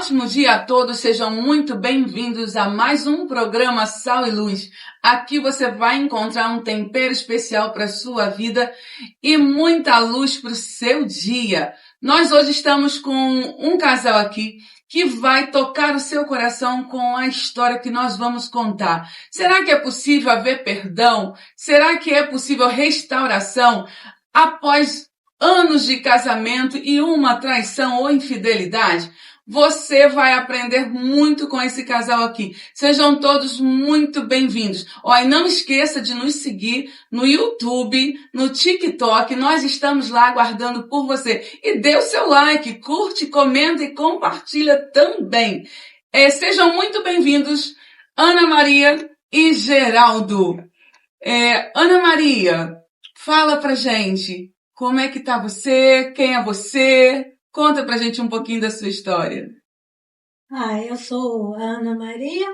ótimo dia a todos, sejam muito bem-vindos a mais um programa Sal e Luz. Aqui você vai encontrar um tempero especial para a sua vida e muita luz para o seu dia. Nós hoje estamos com um casal aqui que vai tocar o seu coração com a história que nós vamos contar. Será que é possível haver perdão? Será que é possível restauração após anos de casamento e uma traição ou infidelidade? Você vai aprender muito com esse casal aqui. Sejam todos muito bem-vindos. E não esqueça de nos seguir no YouTube, no TikTok. Nós estamos lá aguardando por você. E dê o seu like, curte, comenta e compartilha também. Sejam muito bem-vindos, Ana Maria e Geraldo. Ana Maria, fala pra gente. Como é que tá você? Quem é você? Conta pra gente um pouquinho da sua história. Eu sou a Ana Maria,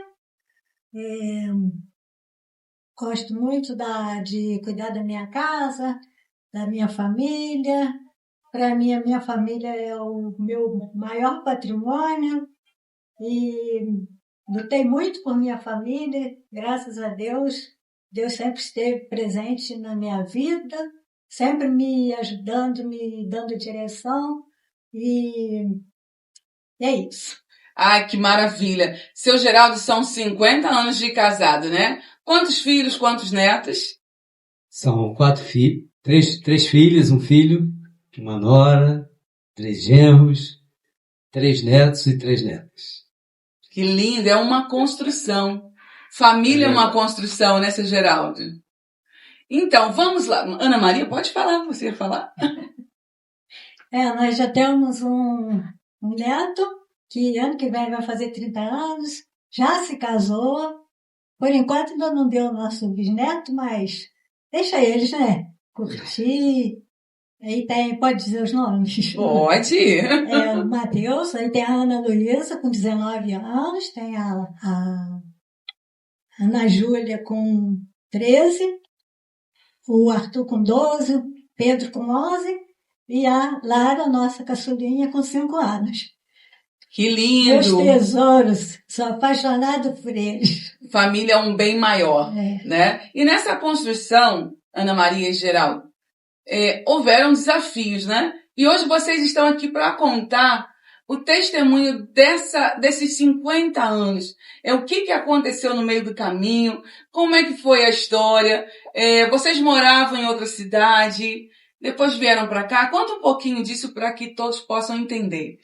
gosto muito de cuidar da minha casa, da minha família. Para mim, a minha família é o meu maior patrimônio e lutei muito por minha família, graças a Deus. Deus sempre esteve presente na minha vida, sempre me ajudando, me dando direção. E é isso. Ai, que maravilha! Seu Geraldo, são 50 anos de casado, né? Quantos filhos, quantos netos? São 4 filhos, três filhas, um filho, uma nora, 3 genros, 3 netos e 3 netas. Que lindo! É uma construção. Família é uma construção, né, seu Geraldo? Então, vamos lá. Ana Maria, pode falar, você ia falar? Nós já temos um neto, que ano que vem vai fazer 30 anos, já se casou. Por enquanto ainda não deu o nosso bisneto, mas deixa eles, né? Curtir. Aí pode dizer os nomes? Pode. O Matheus, aí tem a Ana Luísa com 19 anos, tem a Ana Júlia com 13, o Arthur com 12, Pedro com 11 e a Lara, nossa caçulinha, com 5 anos. Que lindo! Meus tesouros, sou apaixonada por eles. Família é um bem maior, né? E nessa construção, Ana Maria e Geraldo, houveram desafios, né? E hoje vocês estão aqui para contar o testemunho desses 50 anos. O que aconteceu no meio do caminho? Como é que foi a história? Vocês moravam em outra cidade, depois vieram para cá? Conta um pouquinho disso para que todos possam entender.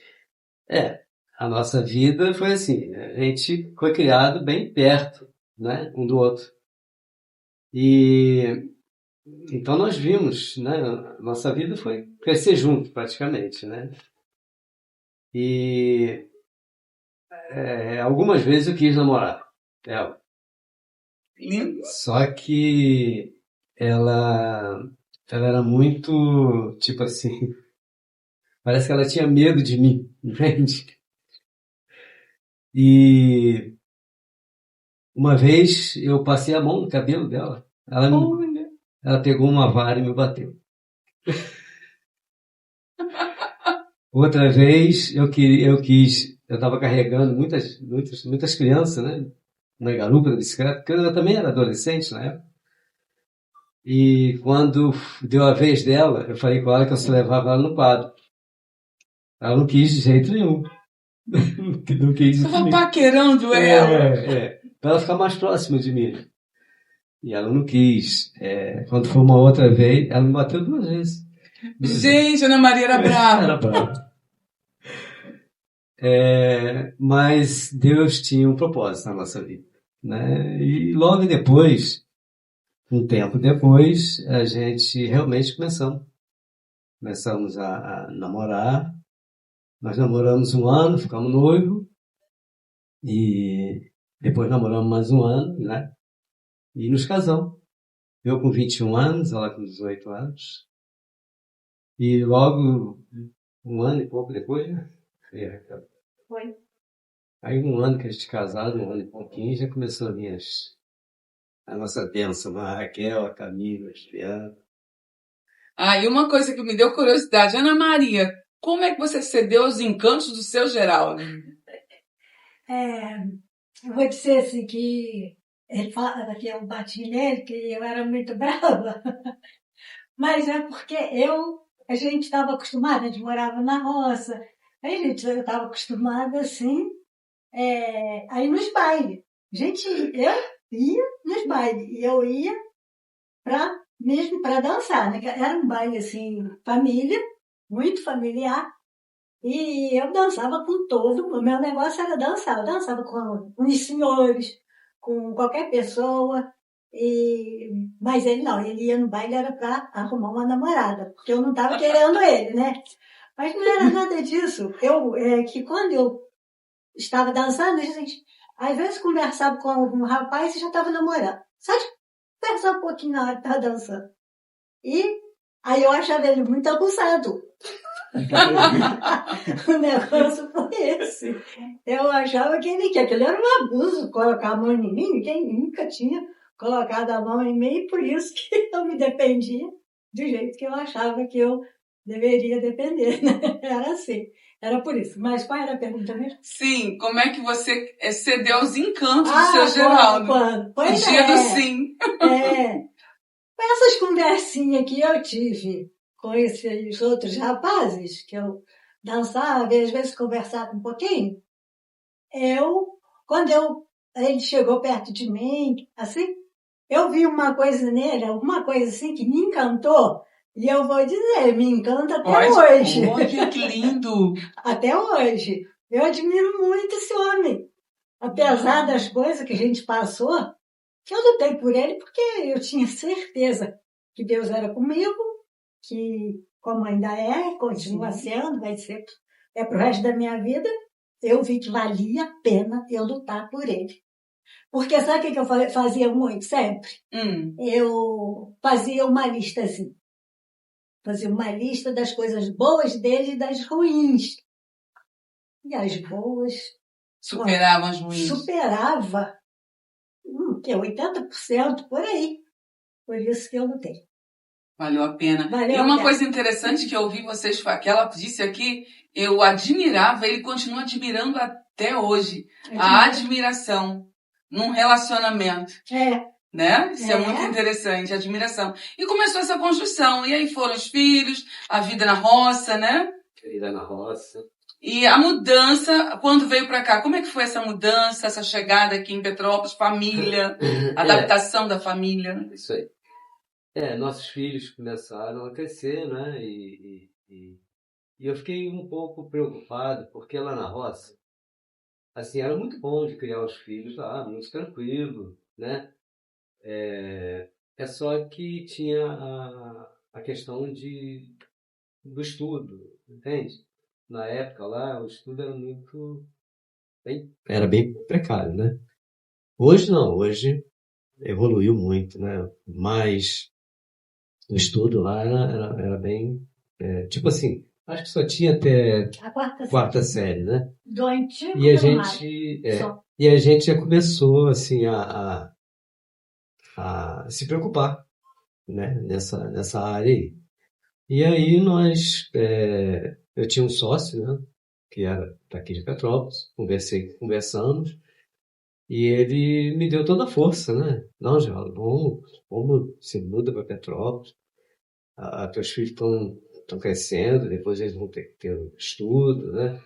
A nossa vida foi assim, a gente foi criado bem perto, né, um do outro. E então nós vimos, né, nossa vida foi crescer junto praticamente, né? E algumas vezes eu quis namorar ela. Lindo. Só que ela era muito, tipo assim, parece que ela tinha medo de mim, entende? E uma vez eu passei a mão no cabelo dela. Ela pegou uma vara e me bateu. Outra vez eu estava carregando muitas crianças, né, na garupa da bicicleta, porque eu também era adolescente na época. E quando deu a vez dela, eu falei com ela que eu só levava ela no quadro. Ela não quis de jeito nenhum. Não quis. Estava paquerando ela. Para ela ficar mais próxima de mim. E ela não quis. Quando foi uma outra vez, ela me bateu 2 vezes. Gente, Ana Maria era brava. Era brava. Mas Deus tinha um propósito na nossa vida, né? E logo depois, um tempo depois, a gente realmente começamos a namorar. Nós namoramos 1 ano, ficamos noivos. E depois namoramos mais 1 ano, né? E nos casamos. Eu com 21 anos, ela com 18 anos. E logo, 1 ano e pouco depois, né? Foi. Aí 1 ano que a gente casado, 1 ano e pouquinho, já começou a nossa bênção, a Raquel, a Camila, a Juliana. E uma coisa que me deu curiosidade, Ana Maria, como é que você cedeu aos encantos do seu Geraldo? Eu vou dizer assim que ele fala que eu bati nele, que eu era muito brava, mas é porque a gente estava acostumada, a gente morava na roça, eu estava acostumada assim, a ir nos bailes. Eu ia nos bailes, e eu ia mesmo para dançar, né? Era um baile assim, família, muito familiar, e eu dançava com todo, o meu negócio era dançar, eu dançava com os senhores, com qualquer pessoa, mas ele não, ele ia no baile era para arrumar uma namorada, porque eu não estava querendo ele, né? Mas não era nada disso. Que quando eu estava dançando, gente, às vezes conversava com um rapaz e já estava namorando. Só de conversar um pouquinho na hora que estava dançando. E aí eu achava ele muito abusado. O negócio foi esse. Eu achava que aquilo era um abuso, colocar a mão em mim. Ninguém nunca tinha colocado a mão em mim, por isso que eu me dependia do jeito que eu achava que eu deveria depender, né? Era assim. Era por isso. Mas qual era a pergunta mesmo? Sim, como é que você cedeu aos encantos do seu Geraldo? Quando? O dia do sim. Essas conversinhas que eu tive com esses outros rapazes, que eu dançava e às vezes conversava um pouquinho, quando ele chegou perto de mim, assim, eu vi uma coisa nele, alguma coisa assim que me encantou, e eu vou dizer, me encanta até hoje. Olha que lindo! Até hoje. Eu admiro muito esse homem. Apesar das coisas que a gente passou, que eu lutei por ele porque eu tinha certeza que Deus era comigo, que como ainda continua sendo, vai ser, pro resto da minha vida, eu vi que valia a pena eu lutar por ele. Porque sabe o que eu fazia muito sempre? Eu fazia uma lista assim. Fazia uma lista das coisas boas dele e das ruins. E as boas... Superavam as ruins. Superava, que é 80% por aí. Por isso que eu lutei. Valeu a pena. E uma coisa interessante que eu ouvi vocês, que ela disse aqui, eu admirava, ele continua admirando até hoje. A admiração num relacionamento. Né? Isso é muito interessante, admiração. E começou essa construção. E aí foram os filhos, a vida na roça, né? A vida na roça. E a mudança, quando veio para cá, como é que foi essa mudança, essa chegada aqui em Petrópolis, família, adaptação da família? Isso aí. Nossos filhos começaram a crescer, né? E eu fiquei um pouco preocupado, porque lá na roça, assim, era muito bom de criar os filhos lá, muito tranquilo, né? Só que tinha a questão do estudo, entende? Na época lá, o estudo era bem precário, né? Hoje não, hoje evoluiu muito, né? Mas o estudo lá era bem... tipo assim, acho que só tinha até a quarta série, né? Do antigo e a gente já começou assim a se preocupar, né? Nessa área aí. E aí eu tinha um sócio, né? Que era daqui de Petrópolis, conversamos, e ele me deu toda a força, né? Não, Geraldo, vamos, se muda para Petrópolis, teus filhos estão crescendo, depois eles vão ter que ter um estudo, né?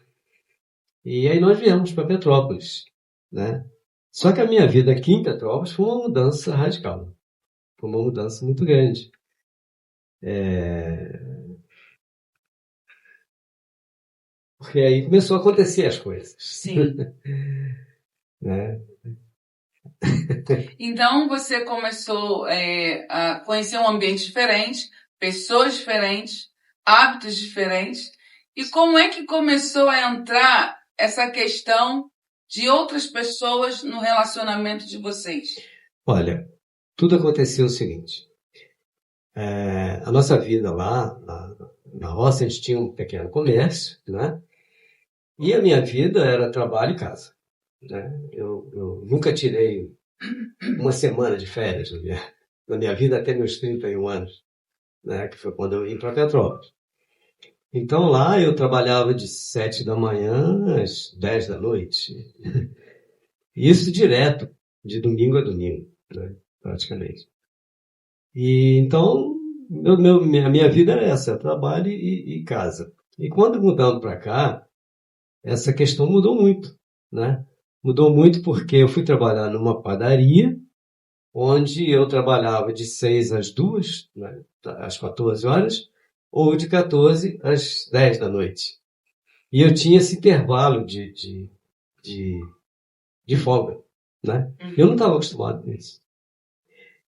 E aí nós viemos para Petrópolis, né? Só que a minha vida aqui em Petrópolis foi uma mudança radical, foi uma mudança muito grande. Porque aí começou a acontecer as coisas. Sim. Né? Então você começou a conhecer um ambiente diferente, pessoas diferentes, hábitos diferentes. E como é que começou a entrar essa questão de outras pessoas no relacionamento de vocês? Olha, tudo aconteceu o seguinte. A nossa vida lá na roça, a gente tinha um pequeno comércio, né? E a minha vida era trabalho e casa, né? Eu nunca tirei uma semana de férias na minha vida até meus 31 anos, né? Que foi quando eu vim para Petrópolis. Então lá eu trabalhava de 7 da manhã às 10 da noite. Isso direto, de domingo a domingo, né? Praticamente. E então, a minha vida era essa, trabalho e casa. E quando mudamos para cá, essa questão mudou muito, né? Mudou muito porque eu fui trabalhar numa padaria, onde eu trabalhava de 6 às 2, né? Às 14 horas, ou de 14 às 10 da noite. E eu tinha esse intervalo de, de folga, né? Eu não estava acostumado com isso.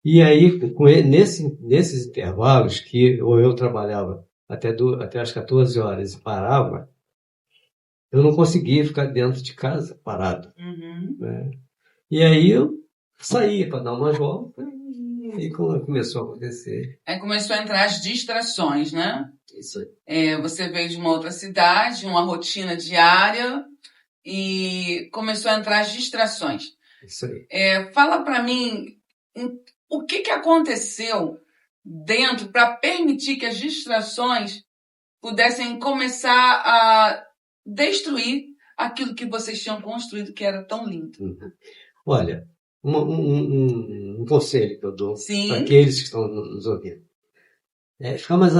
E aí, nesses intervalos, que ou eu trabalhava até as 14 horas e parava, eu não conseguia ficar dentro de casa parado. Né? E aí eu saía para dar uma volta e começou a acontecer. Aí começou a entrar as distrações, né? Isso aí. Você veio de uma outra cidade, uma rotina diária, e começou a entrar as distrações. Isso aí. Fala para mim o que aconteceu dentro para permitir que as distrações pudessem começar a destruir aquilo que vocês tinham construído, que era tão lindo. Olha, um conselho que eu dou para aqueles que estão nos ouvindo é ficar mais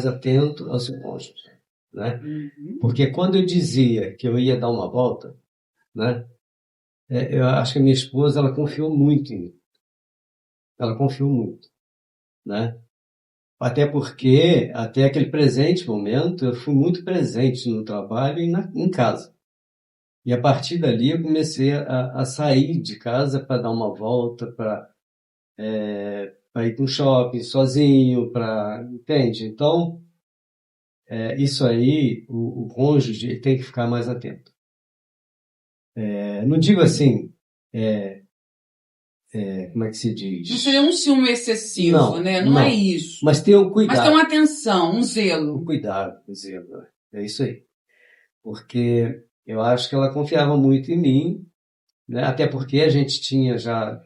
atento ao seu cônjuge, né? Porque quando eu dizia que eu ia dar uma volta, né? Eu acho que a minha esposa, ela confiou muito em mim. Ela confiou muito, né? Até porque, até aquele presente momento, eu fui muito presente no trabalho e em casa. E a partir dali eu comecei a sair de casa para dar uma volta, para ir para um shopping sozinho, entende? Então, isso aí, o cônjuge ele tem que ficar mais atento. Não digo assim, como é que se diz? Não seria um ciúme excessivo, né? Não é isso. Mas tem um cuidado. Mas tem uma atenção, um zelo. Um cuidado, um zelo. É isso aí. Porque eu acho que ela confiava muito em mim, né? Até porque a gente tinha já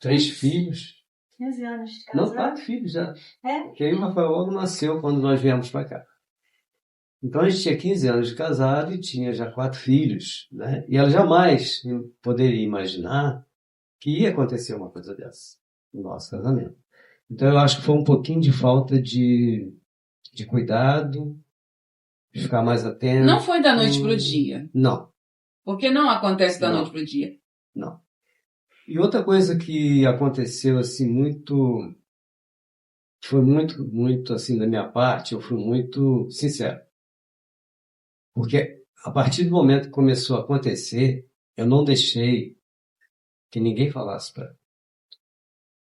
3 filhos. 15 anos de casado. Não, 4 filhos já. Porque aí É? o Rafael logo nasceu quando nós viemos para cá. Então a gente tinha 15 anos de casado e tinha já 4 filhos, né? E ela jamais poderia imaginar que ia acontecer uma coisa dessa no nosso casamento. Então eu acho que foi um pouquinho de falta de cuidado, de ficar mais atento. Não foi da noite pro dia. Não. Porque não acontece da noite pro dia. Não. E outra coisa que aconteceu assim foi muito assim da minha parte, eu fui muito sincero. Porque a partir do momento que começou a acontecer, eu não deixei que ninguém falasse para ela.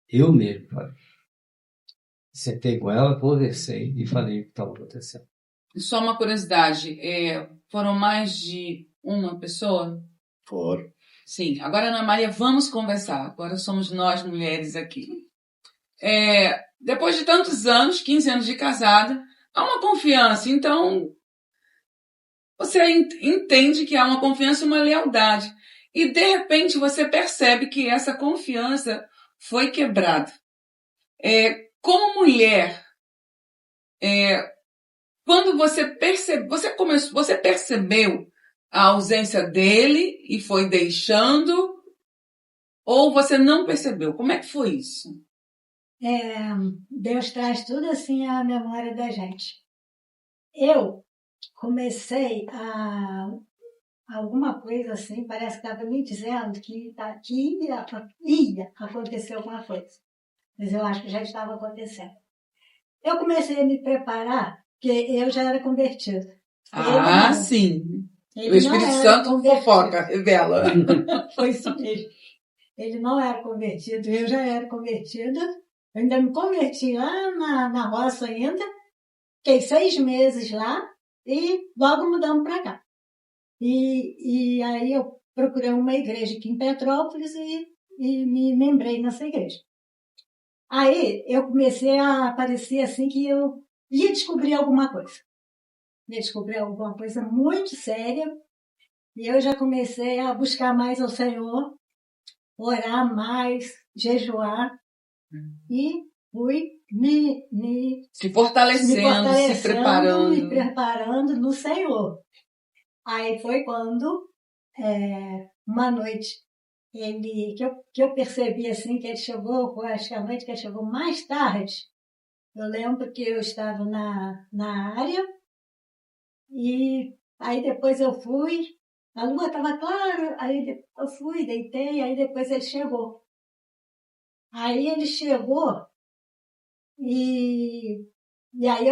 Eu mesmo falei. Sentei com ela, conversei e falei o que estava acontecendo. Só uma curiosidade, foram mais de uma pessoa? Foram. Sim. Agora, Ana Maria, vamos conversar. Agora somos nós mulheres aqui. Depois de tantos anos, 15 anos de casada, há uma confiança. Então, você entende que há uma confiança e uma lealdade. E, de repente, você percebe que essa confiança foi quebrada. Como mulher, quando você percebeu a ausência dele e foi deixando, ou você não percebeu? Como é que foi isso? Deus traz tudo assim à memória da gente. Eu comecei alguma coisa assim, parece que estava me dizendo que ia acontecer alguma coisa. Mas eu acho que já estava acontecendo. Eu comecei a me preparar, porque eu já era convertida. Sim. O Espírito Santo fofoca, revela. Foi isso mesmo. Ele não era convertido, eu já era convertida. Eu ainda me converti lá na roça ainda. Fiquei 6 meses lá e logo mudamos para cá. E aí eu procurei uma igreja aqui em Petrópolis e me membrei nessa igreja. Aí eu comecei a aparecer assim que eu ia descobrir alguma coisa. Ia descobrir alguma coisa muito séria. E eu já comecei a buscar mais ao Senhor, orar mais, jejuar. E fui se fortalecendo, se preparando. Me preparando no Senhor. Aí foi quando, uma noite, que eu percebi assim, que ele chegou, acho que a noite que ele chegou mais tarde, eu lembro que eu estava na área, e aí depois eu fui, a lua estava clara, aí eu fui, deitei, aí depois ele chegou. Aí ele chegou, e aí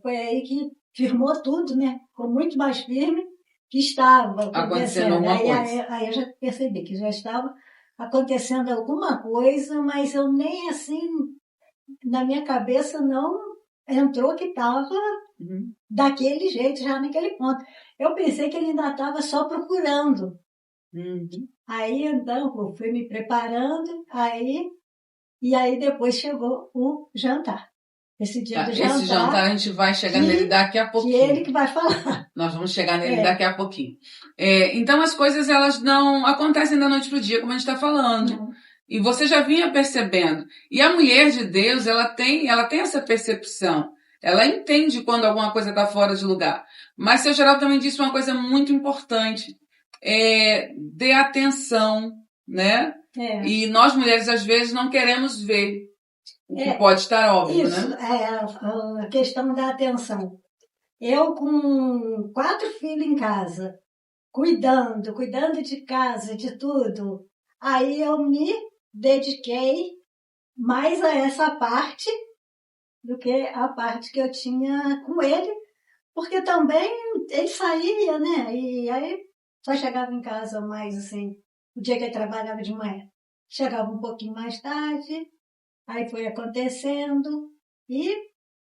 foi aí que firmou tudo, né? Ficou muito mais firme que estava acontecendo. Aí eu já percebi que já estava acontecendo alguma coisa, mas eu nem assim, na minha cabeça não entrou que estava daquele jeito, já naquele ponto. Eu pensei que ele ainda estava só procurando. Aí então eu fui me preparando, e aí depois chegou o jantar. Esse dia do jantar. Esse jantar a gente vai chegar nele daqui a pouquinho. Que ele que vai falar. Nós vamos chegar nele daqui a pouquinho. Então as coisas elas não acontecem da noite pro dia, como a gente está falando. Não. E você já vinha percebendo. E a mulher de Deus, ela tem essa percepção. Ela entende quando alguma coisa está fora de lugar. Mas seu Geraldo também disse uma coisa muito importante. Dê atenção, né? E nós mulheres às vezes não queremos ver. O que pode estar óbvio, isso, né? A questão da atenção. Eu com 4 filhos em casa, cuidando de casa, de tudo, aí eu me dediquei mais a essa parte do que a parte que eu tinha com ele, porque também ele saía, né? E aí só chegava em casa mais assim, o dia que ele trabalhava de manhã. Chegava um pouquinho mais tarde. Aí foi acontecendo, e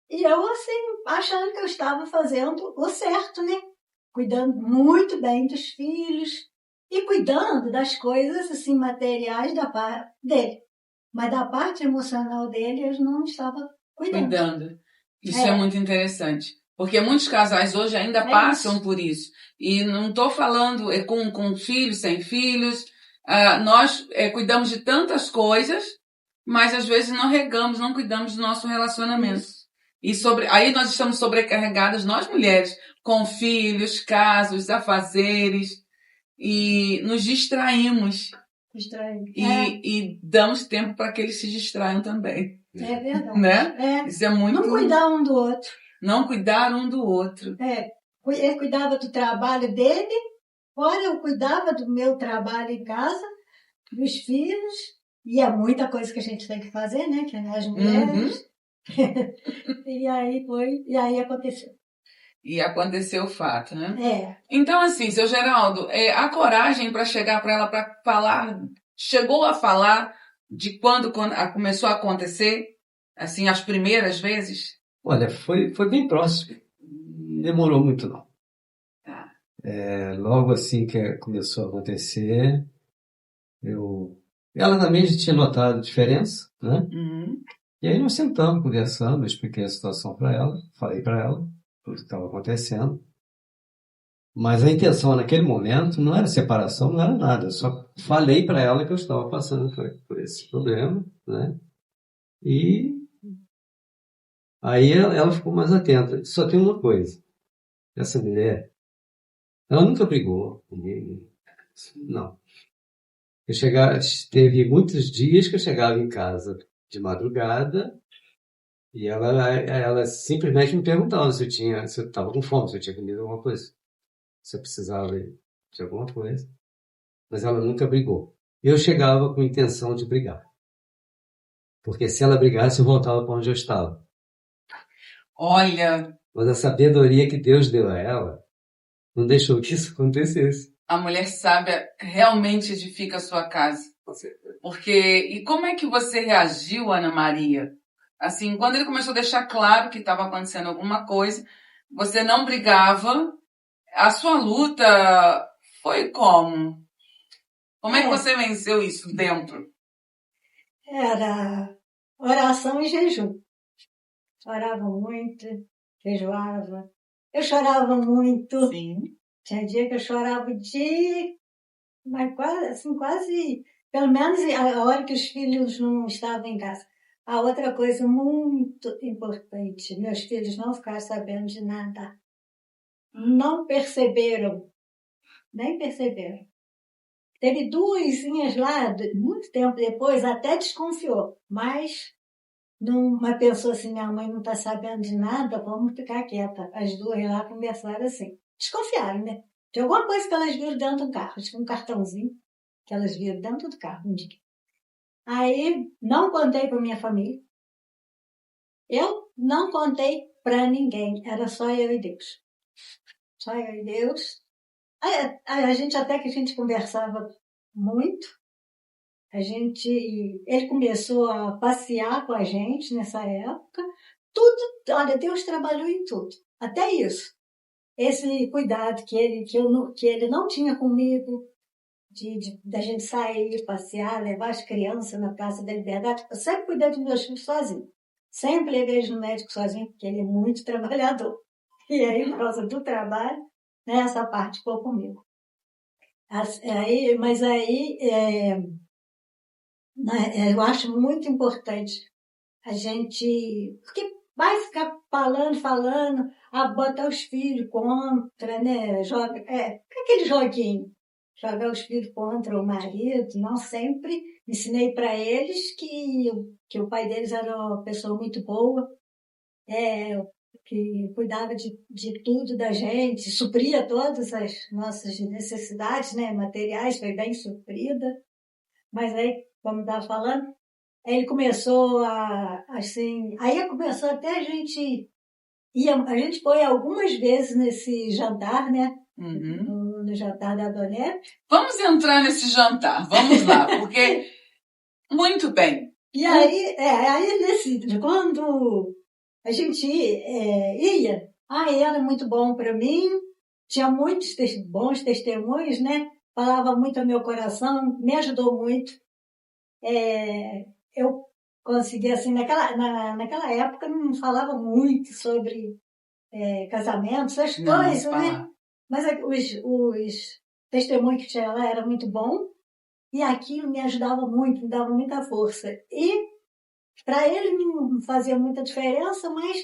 eu, assim, achando que eu estava fazendo o certo, né? Cuidando muito bem dos filhos e cuidando das coisas, assim, materiais da parte dele. Mas da parte emocional dele, eu não estava cuidando. Isso é muito interessante. Porque muitos casais hoje ainda passam por isso. E não estou falando com filhos, sem filhos. Nós quidamos de tantas coisas, mas às vezes não regamos, não cuidamos do nosso relacionamento. E aí nós estamos sobrecarregadas, nós mulheres, com filhos, casos, afazeres, e nos distraímos. E damos tempo para que eles se distraiam também. É verdade. Né? Isso é muito... Não cuidar um do outro. Não cuidar um do outro. Ele cuidava do trabalho dele, fora eu cuidava do meu trabalho em casa, dos filhos. E é muita coisa que a gente tem que fazer, né? Que é as mulheres. E aí aconteceu. E aconteceu o fato, né? Então, assim, seu Geraldo, a coragem para chegar para ela, para falar, chegou a falar de quando começou a acontecer, assim, as primeiras vezes? Olha, foi bem próximo. Não demorou muito, não. Logo assim que começou a acontecer, ela também já tinha notado a diferença, né? E aí nós sentamos, conversando, eu expliquei a situação para ela, falei para ela tudo que estava acontecendo. Mas a intenção naquele momento não era separação, não era nada. Eu só falei para ela que eu estava passando por esse problema, né? E aí ela ficou mais atenta. Só tem uma coisa. Essa mulher, ela nunca brigou comigo. Não. Teve muitos dias que eu chegava em casa de madrugada e ela simplesmente me perguntava se eu estava com fome, se eu tinha comido alguma coisa, se eu precisava de alguma coisa. Mas ela nunca brigou. Eu chegava com a intenção de brigar. Porque se ela brigasse, eu voltava para onde eu estava. Olha... Mas a sabedoria que Deus deu a ela não deixou que isso acontecesse. A mulher sábia realmente edifica a sua casa. E como é que você reagiu, Ana Maria? Assim, quando ele começou a deixar claro que estava acontecendo alguma coisa, você não brigava, a sua luta foi como? Como é que você venceu isso dentro? Era oração e jejum. Orava muito, jejuava. Eu chorava muito. Sim. Tinha dia que eu chorava mas quase, pelo menos a hora que os filhos não estavam em casa. A outra coisa muito importante, meus filhos não ficaram sabendo de nada. Não perceberam, nem perceberam. Teve duasinhas lá, muito tempo depois, até desconfiou, mas uma pessoa assim, minha mãe não está sabendo de nada, vamos ficar quieta. As duas lá conversaram assim. Desconfiaram, né? De alguma coisa que elas viram dentro do carro, tinha um cartãozinho que elas viram dentro do carro um dia. Aí, não contei para minha família. Eu não contei para ninguém, era só eu e Deus. Só eu e Deus. A gente até que a gente conversava muito. Ele começou a passear com a gente nessa época. Tudo, olha, Deus trabalhou em tudo. Até isso. Esse cuidado que ele não tinha comigo, da gente sair, passear, levar as crianças na Praça da Liberdade. Eu sempre cuidei dos meus filhos sozinho. Sempre levei eles no médico sozinho, porque ele é muito trabalhador. E aí, por causa do trabalho, né, essa parte ficou comigo. Eu acho muito importante a gente... Porque vai ficar falando, botar os filhos contra, né? Aquele joguinho. Jogar os filhos contra o marido. Não, sempre ensinei para eles que o pai deles era uma pessoa muito boa, que cuidava de tudo da gente, supria todas as nossas necessidades, né, materiais, foi bem suprida. Mas aí, como estava falando, aí ele começou aí começou até a gente foi algumas vezes nesse jantar, né, no jantar da Donep. Vamos entrar nesse jantar, vamos lá, porque, muito bem. E aí quando a gente ia, era muito bom para mim, tinha muitos bons testemunhos, né? Falava muito ao meu coração, me ajudou muito. Eu consegui, assim, naquela época não falava muito sobre casamento, essas coisas, né? Mas os testemunhos que tinha lá eram muito bons e aquilo me ajudava muito, me dava muita força. E para ele não fazia muita diferença, mas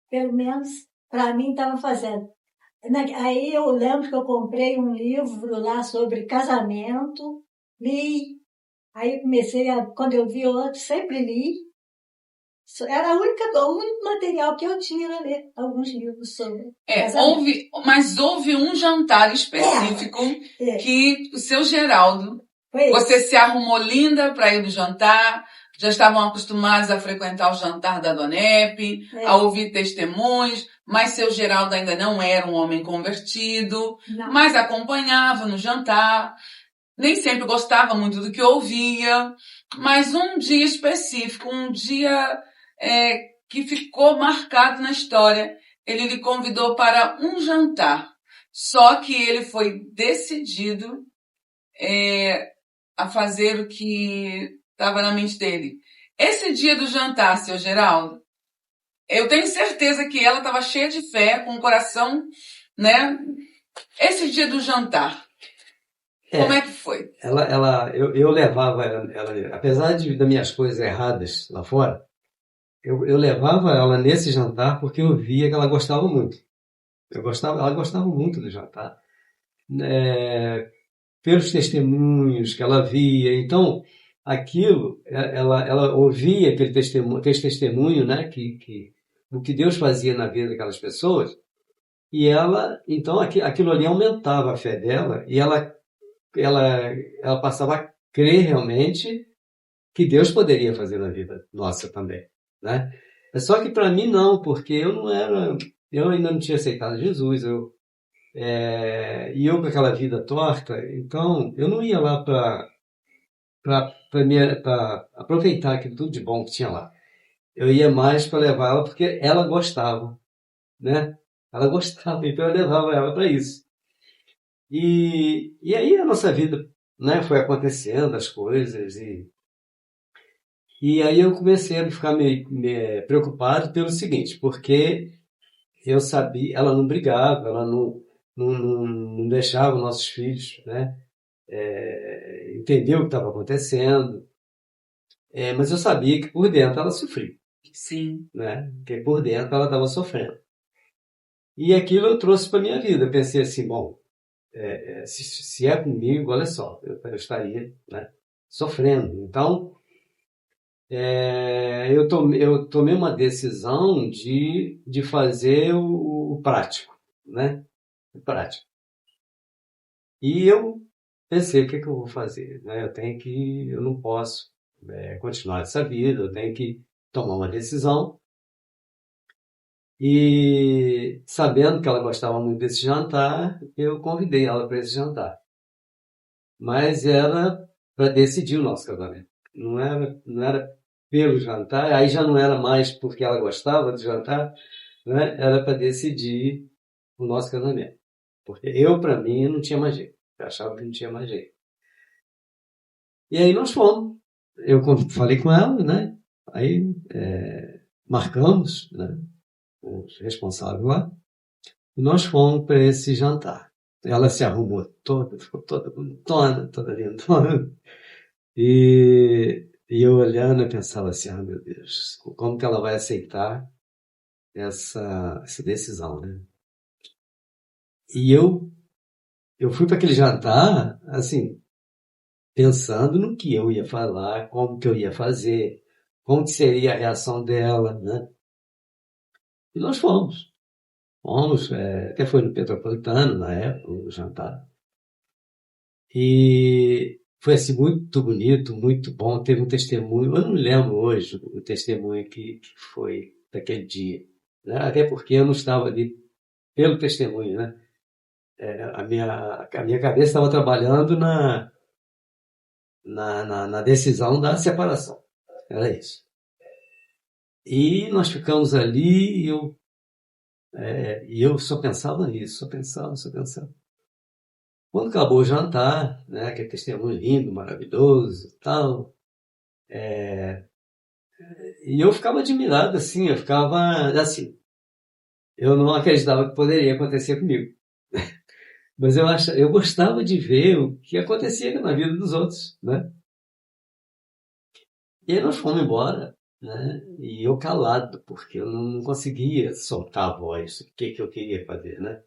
pelo menos para mim estava fazendo. Aí eu lembro que eu comprei um livro lá sobre casamento, li. Aí quando eu vi outro, sempre li. Era o único material que eu tinha para ler, alguns livros sobre casamento. Mas houve um jantar específico que o seu Geraldo, você se arrumou linda para ir no jantar, já estavam acostumados a frequentar o jantar da Donep, a ouvir testemunhos, mas seu Geraldo ainda não era um homem convertido, mas acompanhava no jantar, nem sempre gostava muito do que ouvia, mas um dia específico, um dia que ficou marcado na história, ele lhe convidou para um jantar, só que ele foi decidido a fazer o que estava na mente dele. Esse dia do jantar, seu Geraldo, eu tenho certeza que ela estava cheia de fé, com o coração, né? Esse dia do jantar, como é que foi? Eu levava ela, apesar das minhas coisas erradas lá fora, eu levava ela nesse jantar porque eu via que ela gostava muito. Ela gostava muito do jantar. Pelos testemunhos que ela via. Então, aquilo, ela ouvia aquele testemunho, né, do que Deus fazia na vida daquelas pessoas, e então aquilo ali aumentava a fé dela, e ela passava a crer realmente que Deus poderia fazer na vida nossa também, né? Só que para mim não, porque eu ainda não tinha aceitado Jesus, e eu com aquela vida torta, então eu não ia lá para aproveitar aquilo tudo de bom que tinha lá. Eu ia mais para levar ela porque ela gostava, né? Ela gostava, então eu levava ela para isso. E aí a nossa vida, né, foi acontecendo as coisas e aí eu comecei a ficar meio preocupado pelo seguinte, porque eu sabia, ela não brigava, ela não deixava os nossos filhos, né, entender o que estava acontecendo. Mas eu sabia que por dentro ela sofria, Sim. né? Que por dentro ela estava sofrendo. E aquilo eu trouxe para minha vida. Eu pensei assim, bom, se é comigo, olha só, eu estaria, né, sofrendo. Então, eu tomei uma decisão de fazer o prático, né? O prático. E eu pensei, o que eu vou fazer? Né? Eu não posso continuar essa vida, eu tenho que tomar uma decisão. E sabendo que ela gostava muito desse jantar, eu convidei ela para esse jantar. Mas era para decidir o nosso casamento. Não era pelo jantar, aí já não era mais porque ela gostava do jantar, né? Era para decidir o nosso casamento. Porque para mim, não tinha mais jeito. Eu achava que não tinha mais jeito. E aí nós fomos. Eu falei com ela, né? Aí marcamos, né? Os responsáveis lá. E nós fomos para esse jantar. Ela se arrumou toda, ficou toda bonitona, toda lindona. E eu olhando, eu pensava assim, ah, meu Deus, como que ela vai aceitar essa decisão, né? E eu fui para aquele jantar, assim, pensando no que eu ia falar, como que eu ia fazer, como que seria a reação dela, né? E nós fomos. Fomos, até foi no Petropolitano, na época, o jantar. E foi assim muito bonito, muito bom. Teve um testemunho, eu não lembro hoje o testemunho que foi daquele dia, né? Até porque eu não estava ali pelo testemunho, né? A minha cabeça estava trabalhando na decisão da separação. Era isso. E nós ficamos ali e eu só pensava nisso, só pensava, só pensava. Quando acabou o jantar, né, aquele testemunho lindo, maravilhoso e tal, e eu ficava admirado, assim, eu ficava assim, eu não acreditava que poderia acontecer comigo. Mas eu gostava de ver o que acontecia na vida dos outros, né? E aí nós fomos embora, né? E eu calado, porque eu não conseguia soltar a voz, o que eu queria fazer, né?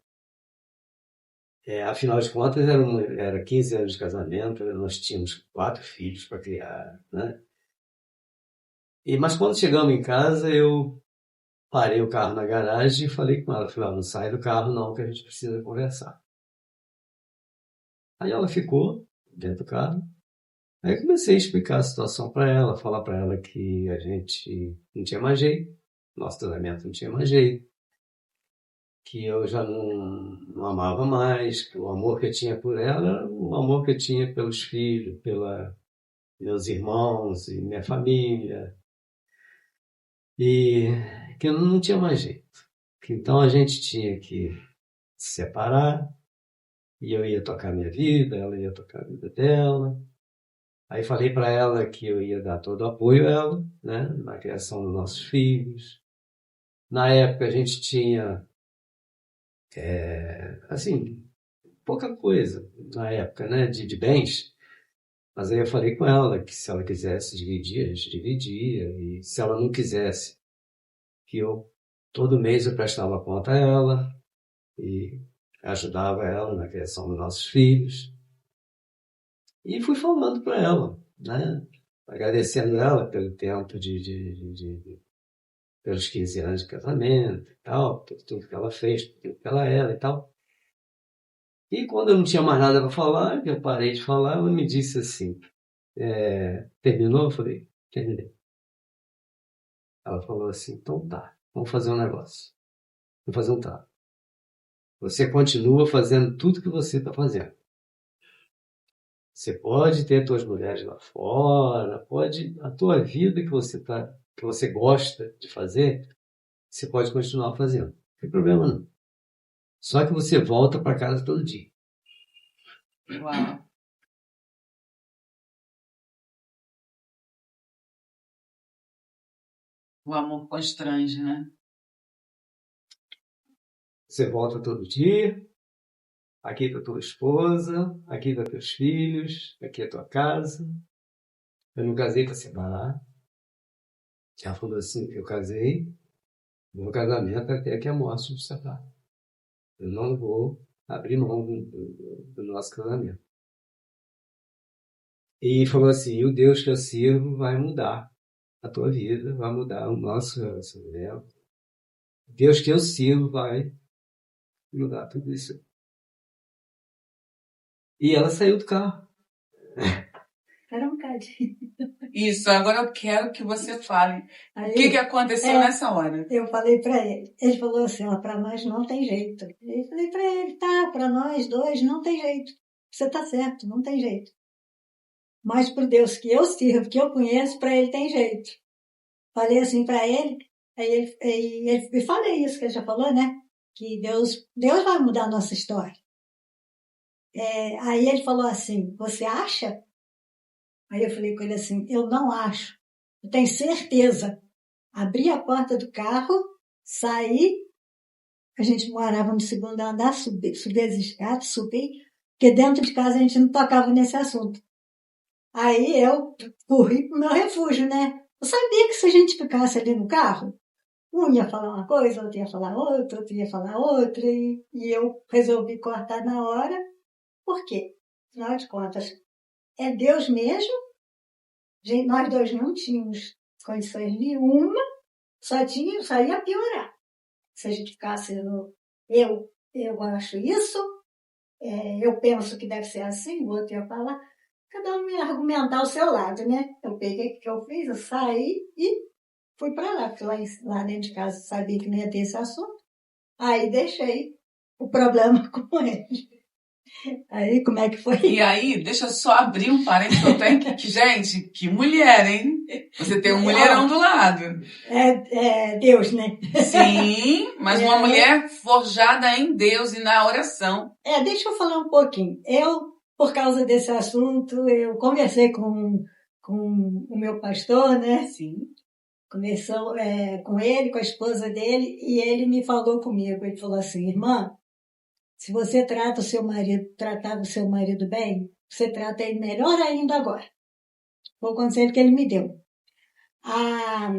Afinal de contas, era 15 anos de casamento, nós tínhamos 4 filhos para criar, né? Mas quando chegamos em casa, eu parei o carro na garagem e falei com ela, falei, não sai do carro não, que a gente precisa conversar. Aí ela ficou dentro do carro. Aí comecei a explicar a situação para ela, falar para ela que a gente não tinha mais jeito, nosso casamento não tinha mais jeito, que eu já não amava mais, que o amor que eu tinha por ela era o amor que eu tinha pelos filhos, pelos meus irmãos e minha família, e que eu não tinha mais jeito. Que então a gente tinha que se separar, e eu ia tocar minha vida, ela ia tocar a vida dela. Aí falei para ela que eu ia dar todo o apoio a ela, né, na criação dos nossos filhos. Na época a gente tinha, assim, pouca coisa na época, né, de bens. Mas aí eu falei com ela que se ela quisesse dividir, a gente dividia. E se ela não quisesse, que todo mês eu prestava conta a ela e ajudava ela na criação dos nossos filhos. E fui falando para ela, né? Agradecendo ela pelo tempo pelos 15 anos de casamento e tal, tudo que ela fez, tudo que ela era e tal. E quando eu não tinha mais nada para falar, que eu parei de falar, ela me disse assim, terminou? Eu falei, terminei. Ela falou assim, então tá, vamos fazer um negócio. Vamos fazer um trato. Você continua fazendo tudo que você está fazendo. Você pode ter suas mulheres lá fora, pode a tua vida que você gosta de fazer, você pode continuar fazendo. Não tem problema não. Só que você volta para casa todo dia. Uau. O amor constrange, né? Você volta todo dia. Aqui está tua esposa, aqui está teus filhos, aqui é tua casa. Eu não casei para separar. Ela falou assim, eu casei, meu casamento até que a morte nos separe. Eu não vou abrir mão do nosso casamento. E falou assim, o Deus que eu sirvo vai mudar a tua vida, vai mudar o nosso relacionamento. O Deus que eu sirvo vai mudar tudo isso. E ela saiu do carro. Era um bocadinho. Isso, agora eu quero que você fale. Aí, O que aconteceu nessa hora? eu falei para ele. Ele falou assim, ó, para nós não tem jeito. Eu falei para ele, tá, para nós dois não tem jeito. Você tá certo, não tem jeito. Mas por Deus que eu sirvo, que eu conheço, para ele tem jeito. Falei assim para ele, e falei isso que ele já falou, né? Que Deus vai mudar a nossa história. Aí ele falou assim, você acha? Aí eu falei com ele assim, eu não acho. Eu tenho certeza. Abri a porta do carro, saí, a gente morava no segundo andar, subi as escadas, subi, porque dentro de casa a gente não tocava nesse assunto. Aí eu corri pro meu refúgio, né? Eu sabia que se a gente ficasse ali no carro, um ia falar uma coisa, outro ia falar outra, outro ia falar outra, e eu resolvi cortar na hora. Por quê? Afinal de contas, é Deus mesmo. Nós dois não tínhamos condições nenhuma, só ia piorar. Se a gente ficasse no eu acho isso, eu penso que deve ser assim, o outro ia falar, cada um ia argumentar o seu lado, né? Eu peguei o que eu fiz, eu saí e fui para lá, porque lá dentro de casa sabia que não ia ter esse assunto. Aí deixei o problema com ele. Aí, como é que foi? E aí, deixa eu só abrir um parênteses que eu tenho que, gente, que mulher, hein? Você tem um mulherão do lado. É Deus, né? Sim, mas uma mulher forjada em Deus e na oração. Deixa eu falar um pouquinho. Por causa desse assunto, eu conversei com o meu pastor, né? Sim. Conversou com ele, com a esposa dele, e ele me falou comigo. Ele falou assim, irmã, se você tratava o seu marido bem, você trata ele melhor ainda agora. Foi o conselho que ele me deu. A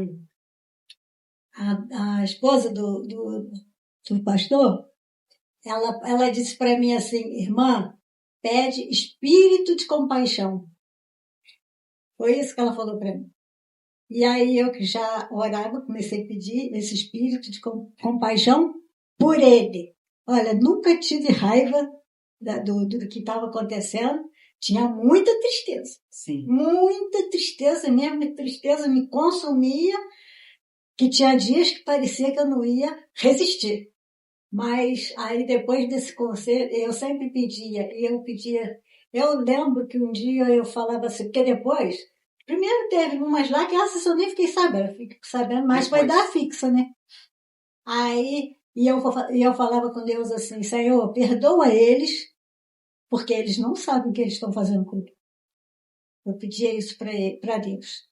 esposa do pastor, ela disse para mim assim, irmã, pede espírito de compaixão. Foi isso que ela falou para mim. E aí eu que já orava, comecei a pedir esse espírito de compaixão por ele. Olha, nunca tive raiva do que estava acontecendo. Tinha muita tristeza. Sim. Muita tristeza mesmo. A tristeza me consumia, que tinha dias que parecia que eu não ia resistir. Mas aí depois desse conselho, eu sempre pedia. Eu lembro que um dia eu falava assim, porque depois, primeiro teve umas lá que eu nem fiquei sabendo, mas foi da fixa, né? Aí... E eu falava com Deus assim, Senhor, perdoa eles, porque eles não sabem o que eles estão fazendo comigo. Eu pedia isso para Deus.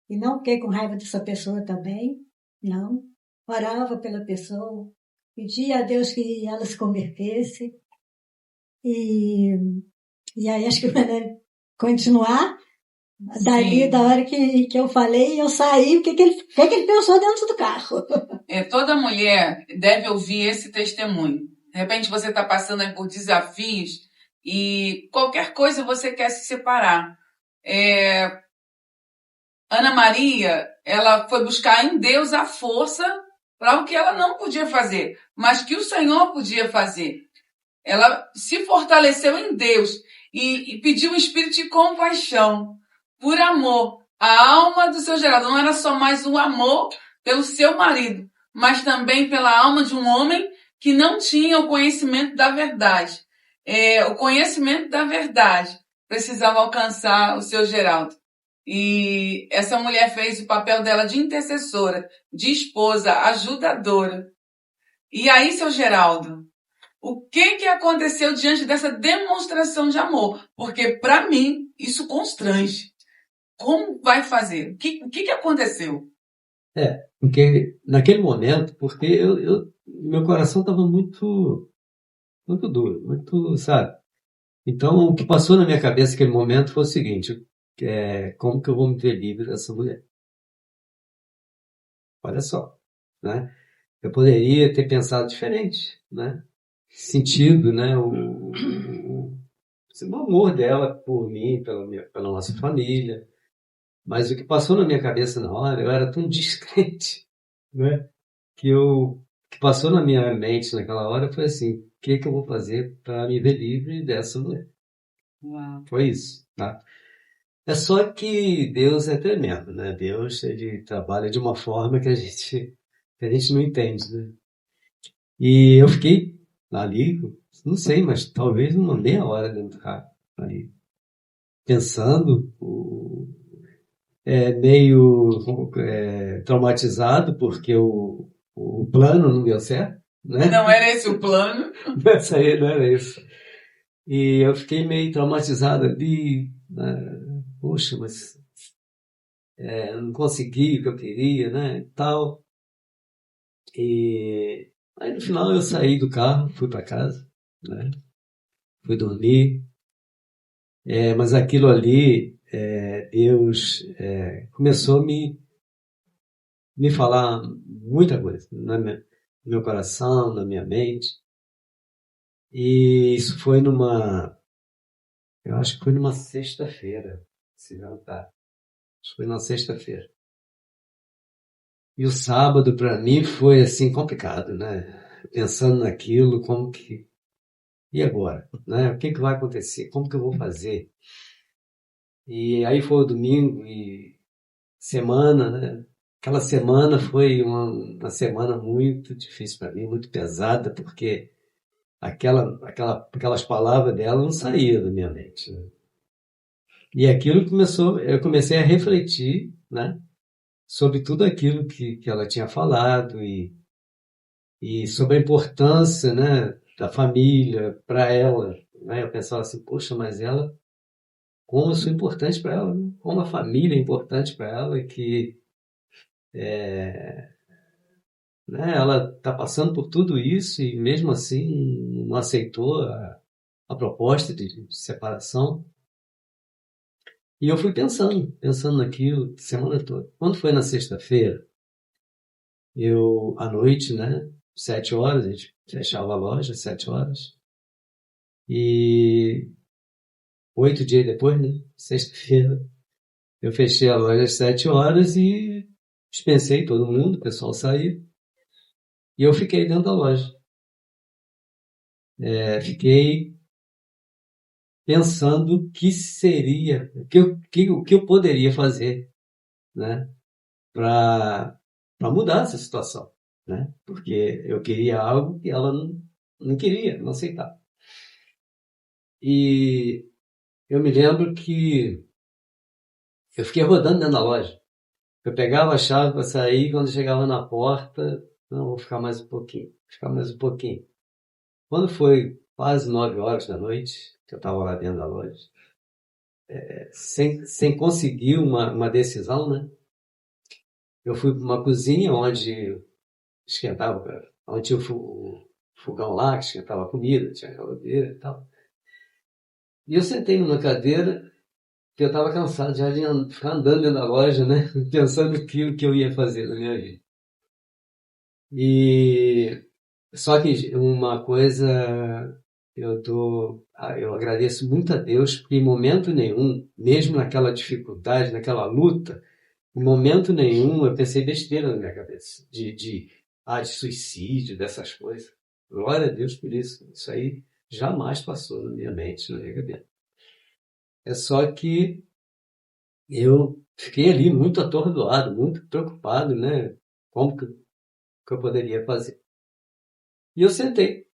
E não fiquei com raiva dessa pessoa também, não. Orava pela pessoa, pedia a Deus que ela se convertesse. E aí acho que vai continuar. Dali, da hora que eu falei, eu saí, o que ele pensou dentro do carro? Toda mulher deve ouvir esse testemunho. De repente você está passando por desafios e qualquer coisa você quer se separar. Ana Maria, ela foi buscar em Deus a força para o que ela não podia fazer, mas que o Senhor podia fazer. Ela se fortaleceu em Deus e pediu um espírito de compaixão, por amor. A alma do seu Geraldo não era só mais um amor pelo seu marido, mas também pela alma de um homem que não tinha o conhecimento da verdade. O conhecimento da verdade precisava alcançar o seu Geraldo. E essa mulher fez o papel dela de intercessora, de esposa, ajudadora. E aí, seu Geraldo, o que aconteceu diante dessa demonstração de amor? Porque, para mim, isso constrange. Como vai fazer? O que aconteceu? Porque naquele momento, porque meu coração estava muito, muito duro, muito, sabe? Então, o que passou na minha cabeça naquele momento foi o seguinte, como que eu vou me ver livre dessa mulher? Olha só, né? Eu poderia ter pensado diferente, né? Sentido, né? O amor dela por mim, pela nossa família. Mas o que passou na minha cabeça na hora, eu era tão descrente, né? Que passou na minha mente naquela hora foi assim: o que que eu vou fazer para me ver livre dessa mulher? Uau. Foi isso, tá? É só que Deus é tremendo, né? Deus, ele trabalha de uma forma que a gente não entende, né? E eu fiquei ali, não sei, mas talvez uma meia hora dentro do carro, ali, pensando, meio traumatizado, porque o plano não deu certo, né? Não era esse o plano? Essa aí não era isso. E eu fiquei meio traumatizado ali, né? Poxa, mas eu não consegui o que eu queria, né? E tal. E aí no final eu saí do carro, fui para casa, né? Fui dormir. Mas aquilo ali, Deus começou a me falar muita coisa no meu coração, na minha mente. E isso foi eu acho que foi numa sexta-feira, se não tá. Acho que foi numa sexta-feira. E o sábado para mim foi assim complicado, né? Pensando naquilo, e agora, né? O que que vai acontecer? Como que eu vou fazer? E aí foi o domingo e semana, né? Aquela semana foi uma semana muito difícil para mim, muito pesada, porque aquelas palavras dela não saíam da minha mente, né? E aquilo eu comecei a refletir, né? Sobre tudo aquilo que ela tinha falado e sobre a importância, né? Da família para ela, né? Eu pensava assim, poxa, mas como eu sou importante para ela, né? Como a família é importante para ela, né, ela está passando por tudo isso e mesmo assim não aceitou a proposta de separação. E eu fui pensando naquilo semana toda. Quando foi na sexta-feira, à noite, né, 7 horas, a gente fechava a loja, 7 horas, e 8 dias depois, né, sexta-feira, eu fechei a loja às 7 horas e dispensei todo mundo, o pessoal saiu, e eu fiquei dentro da loja. Fiquei pensando o que seria, o que eu poderia fazer, né, para mudar essa situação, né? Porque eu queria algo que ela não queria, não aceitava. E eu me lembro que eu fiquei rodando dentro da loja. Eu pegava a chave para sair, quando chegava na porta, não, vou ficar mais um pouquinho, ficar mais um pouquinho. Quando foi quase 9 horas da noite, que eu estava lá dentro da loja, sem conseguir uma decisão, né? Eu fui para uma cozinha onde tinha o fogão lá, que esquentava a comida, tinha geladeira e tal. E eu sentei numa cadeira, que eu estava cansado já de ficar andando dentro da loja, né? Pensando naquilo que eu ia fazer na minha vida. E só que uma coisa eu agradeço muito a Deus, porque em momento nenhum, mesmo naquela dificuldade, naquela luta, em momento nenhum eu pensei besteira na minha cabeça, de suicídio, dessas coisas. Glória a Deus por isso. Isso aí jamais passou na minha mente, na minha cabeça. É só que eu fiquei ali muito atordoado, muito preocupado, né? Como que eu poderia fazer? E eu sentei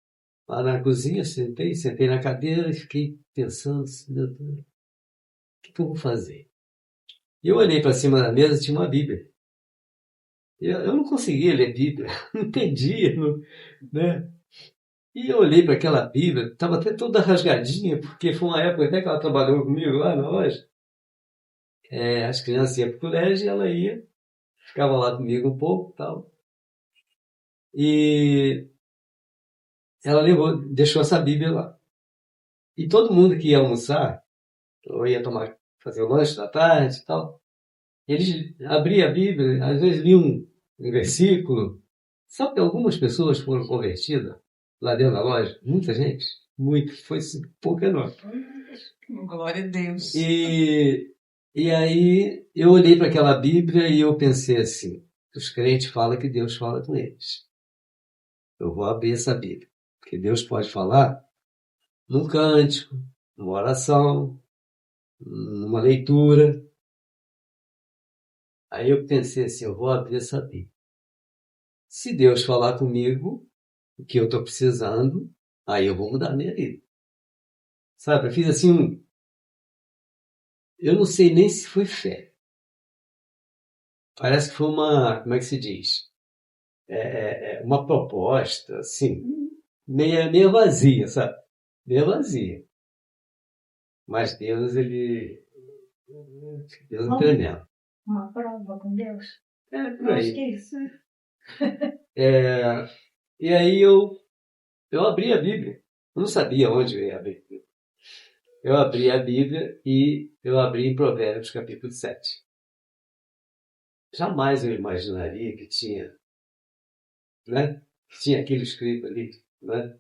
lá na cozinha, sentei na cadeira e fiquei pensando assim, meu Deus, o que eu vou fazer? E eu olhei para cima da mesa, tinha uma Bíblia. Eu não conseguia ler Bíblia, não entendia, né? E eu olhei para aquela Bíblia, estava até toda rasgadinha, porque foi uma época até que ela trabalhou comigo lá na loja. As crianças iam para o colégio e ela ficava lá comigo um pouco e tal. E ela deixou essa Bíblia lá. E todo mundo que ia almoçar, ou ia tomar fazer o lanche da tarde e tal. Eles abriam a Bíblia, às vezes liam um versículo. Sabe que algumas pessoas foram convertidas lá dentro da loja? Muita gente. Muito. Foi pouca não. Glória a Deus. E aí eu olhei para aquela Bíblia e eu pensei assim, os crentes falam que Deus fala com eles. Eu vou abrir essa Bíblia. Porque Deus pode falar num cântico, numa oração, numa leitura. Aí eu pensei assim, eu vou abrir essa Bíblia. Se Deus falar comigo o que eu estou precisando, aí eu vou mudar a minha vida. Sabe, eu fiz assim eu não sei nem se foi fé. Parece que foi como é que se diz? Uma proposta, assim, meia vazia, sabe? Meia vazia. Mas Deus é tremendo. Uma prova com Deus. Por aí. Acho que é isso. E aí eu abri a Bíblia. Eu não sabia onde eu ia abrir. Eu abri a Bíblia e eu abri em Provérbios capítulo 7. Jamais eu imaginaria que tinha, né? Que tinha aquilo escrito ali, né?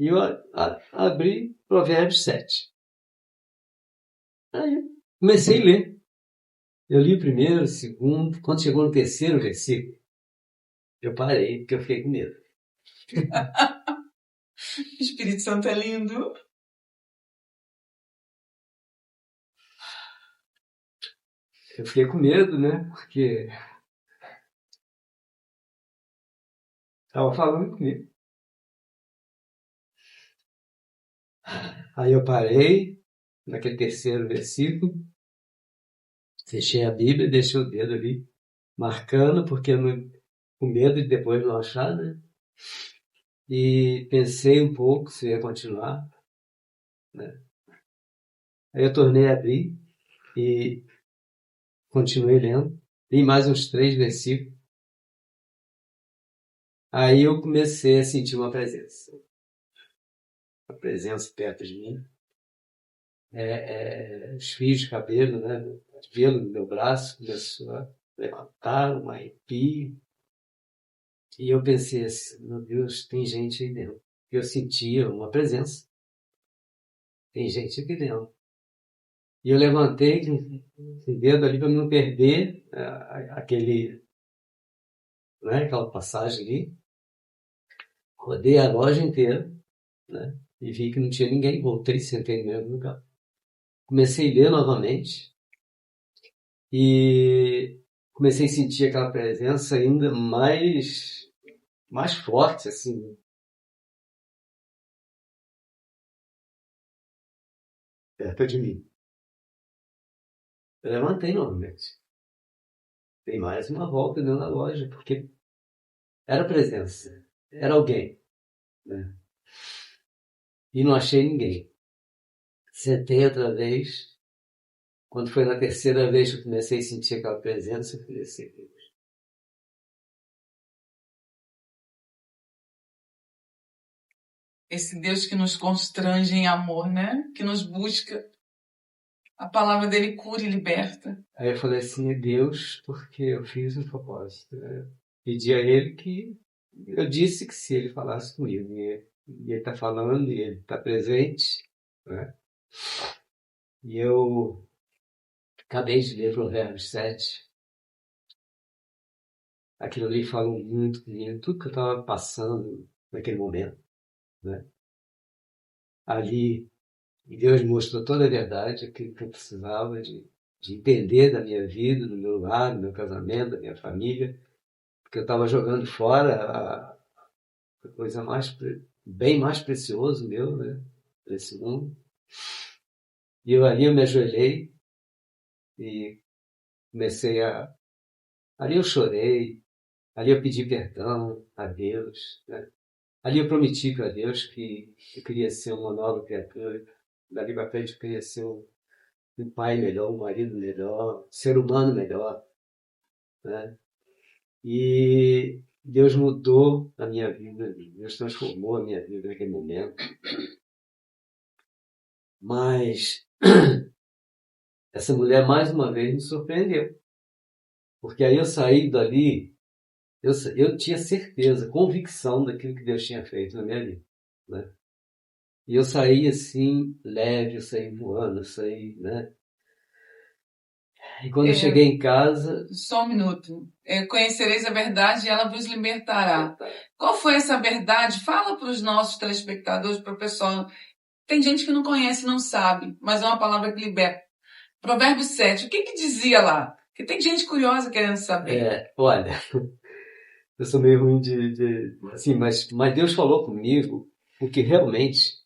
E eu abri Provérbios 7. Aí comecei a ler. Eu li o primeiro, o segundo, quando chegou no terceiro versículo, eu parei, porque eu fiquei com medo. O Espírito Santo é lindo. Eu fiquei com medo, né? Porque estava falando comigo. Aí eu parei, naquele terceiro versículo, fechei a Bíblia, deixei o dedo ali, marcando, porque com medo de depois não achar, né? E pensei um pouco se ia continuar, né? Aí eu tornei a abrir e continuei lendo. Li mais uns 3 versículos. Aí eu comecei a sentir uma presença. Uma presença perto de mim. Os fios de cabelo, né? O pelo no meu braço começou a levantar, um arrepio. E eu pensei assim, meu Deus, tem gente aí dentro. Eu sentia uma presença. Tem gente aqui dentro. E eu levantei com dedo ali para não perder aquela passagem ali. Rodei a loja inteira, né? E vi que não tinha ninguém. Voltei, sentei no mesmo lugar. Comecei a ler novamente. E comecei a sentir aquela presença ainda mais forte, assim. Perto de mim. Eu levantei novamente. Dei mais uma volta dentro da loja, porque era presença. Era alguém, né? E não achei ninguém. Sentei outra vez. Quando foi na terceira vez que eu comecei a sentir aquela presença, eu falei assim, Esse Deus que nos constrange em amor, né? Que nos busca. A palavra dele cura e liberta. Aí eu falei assim, é Deus, porque eu fiz um propósito. Né? Pedi a ele que... Eu disse que se ele falasse comigo, e ele está falando, e ele está presente, né? E eu acabei de ler Provérbios 7. Aquilo ali falou muito comigo, tudo que eu estava passando naquele momento, né? Ali, Deus mostrou toda a verdade, aquilo que eu precisava de entender da minha vida, do meu lar, do meu casamento, da minha família, porque eu estava jogando fora a coisa bem mais preciosa meu, né, desse mundo. E eu me ajoelhei e ali eu chorei, ali eu pedi perdão a Deus, né? Ali eu prometi para Deus que eu queria ser uma nova criatura, dali para frente eu queria ser um pai melhor, um marido melhor, um ser humano melhor, né? E Deus mudou a minha vida, Deus transformou a minha vida naquele momento. Mas essa mulher mais uma vez me surpreendeu. Porque aí eu saí dali, eu tinha certeza, convicção daquilo que Deus tinha feito na minha vida, né? E eu saí assim, leve, eu saí voando, eu saí, né? E quando eu cheguei em casa... Só um minuto. Conhecereis a verdade e ela vos libertará. Qual foi essa verdade? Fala para os nossos telespectadores, para o pessoal. Tem gente que não conhece, não sabe, mas é uma palavra que liberta. Provérbios 7, o que dizia lá? Porque tem gente curiosa querendo saber. Olha, eu sou meio ruim assim, mas Deus falou comigo, porque realmente...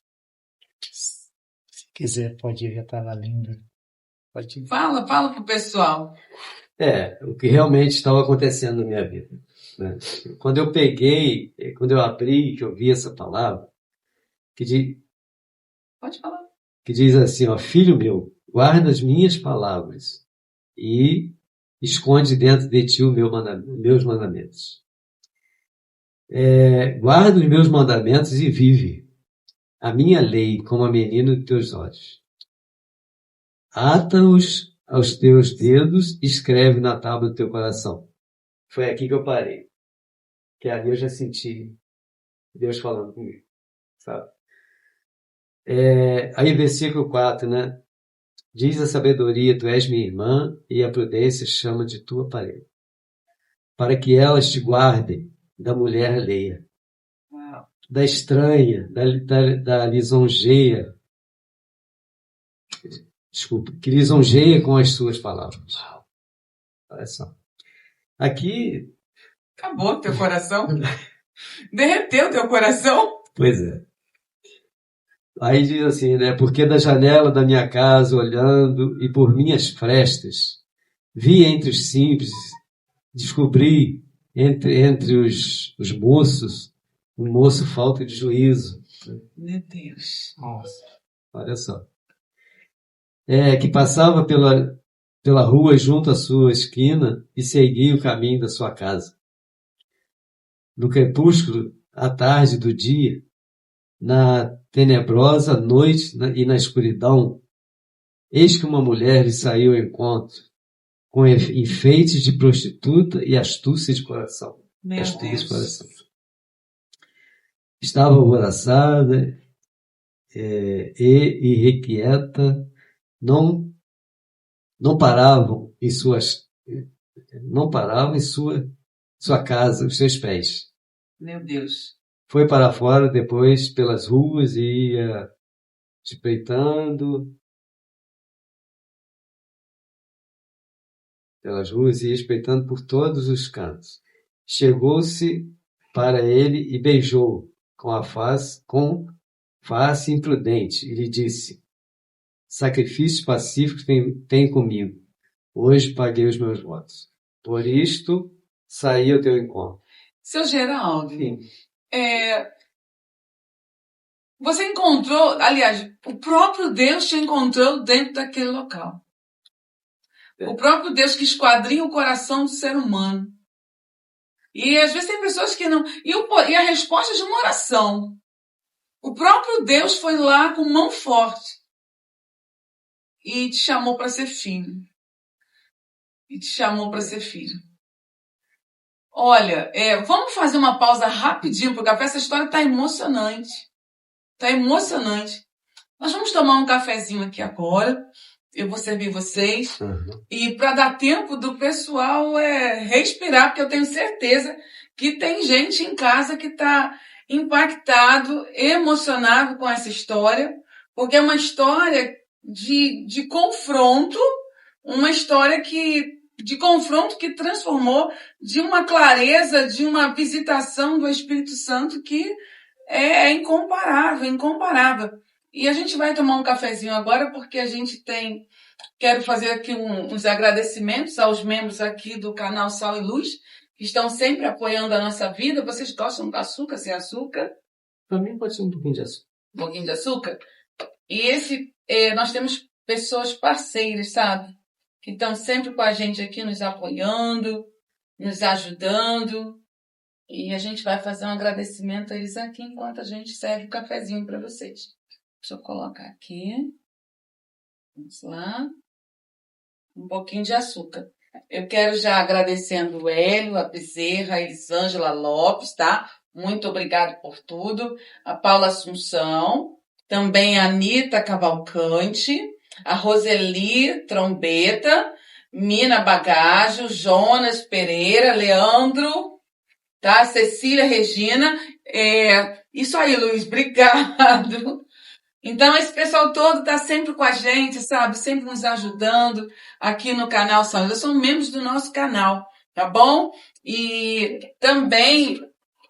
Se quiser, pode ir, já estava lindo. Pode ir. Fala pro pessoal. O que realmente estava acontecendo na minha vida, né? Quando eu abri, que eu vi essa palavra, Pode falar. Que diz assim, ó, filho meu, guarda as minhas palavras e esconde dentro de ti meus mandamentos. Guarda os meus mandamentos e vive a minha lei como a menina dos teus olhos. Ata-os aos teus dedos e escreve na tábua do teu coração. Foi aqui que eu parei. Que ali eu já senti Deus falando comigo, sabe? Aí versículo 4, né? Diz a sabedoria, tu és minha irmã, e a prudência chama de tua parede. Para que elas te guardem da mulher alheia, da estranha, da lisonjeia. Desculpa, que lisonjeia com as suas palavras. Olha só. Aqui... Acabou teu coração? Derreteu teu coração? Pois é. Aí diz assim, né? Porque da janela da minha casa, olhando, e por minhas frestas, vi entre os simples, descobri entre os moços, um moço falta de juízo. Meu Deus. Nossa. Olha só. Que passava pela rua junto à sua esquina e seguia o caminho da sua casa. No crepúsculo, à tarde do dia, na tenebrosa noite e na escuridão, eis que uma mulher lhe saiu ao encontro, com enfeites de prostituta e astúcia de coração. Meu Deus. De coração. Estava alvoroçada e irrequieta, não paravam em sua casa os seus pés. Meu Deus. Foi para fora depois pelas ruas e ia espreitando por todos os cantos. Chegou-se para ele e beijou com face imprudente e lhe disse: sacrifícios pacíficos tem comigo. Hoje paguei os meus votos. Por isto saí ao teu encontro. Seu Geraldo, Sim. Você encontrou, aliás, o próprio Deus te encontrou dentro daquele local. O próprio Deus que esquadrinha o coração do ser humano. E às vezes tem pessoas que não... E a resposta de uma oração. O próprio Deus foi lá com mão forte e te chamou para ser filho. Olha, vamos fazer uma pausa rapidinho pro café. Essa história tá emocionante. Nós vamos tomar um cafezinho aqui agora. Eu vou servir vocês. Uhum. E para dar tempo do pessoal respirar, porque eu tenho certeza que tem gente em casa que está impactado, emocionado com essa história, porque é uma história de confronto, uma história de confronto que transformou de uma clareza, de uma visitação do Espírito Santo que é incomparável. E a gente vai tomar um cafezinho agora porque a gente quero fazer aqui uns agradecimentos aos membros aqui do canal Sal e Luz, que estão sempre apoiando a nossa vida. Vocês gostam de açúcar, sem açúcar? Para mim pode ser um pouquinho de açúcar. Um pouquinho de açúcar? E nós temos pessoas parceiras, sabe? Que estão sempre com a gente aqui, nos apoiando, nos ajudando. E a gente vai fazer um agradecimento a eles aqui enquanto a gente serve o cafezinho para vocês. Deixa eu colocar aqui. Vamos lá. um pouquinho de açúcar. Eu quero já agradecendo o Hélio, a Bezerra, a Elisângela Lopes, tá? Muito obrigado por tudo. A Paula Assunção, também a Anitta Cavalcante, a Roseli Trombeta, Mina Bagaggio, Jonas Pereira, Leandro, tá? Cecília Regina. Isso aí, Luiz, obrigado. Então, esse pessoal todo tá sempre com a gente, sabe? Sempre nos ajudando aqui no canal São. Eles são membros do nosso canal, tá bom? E também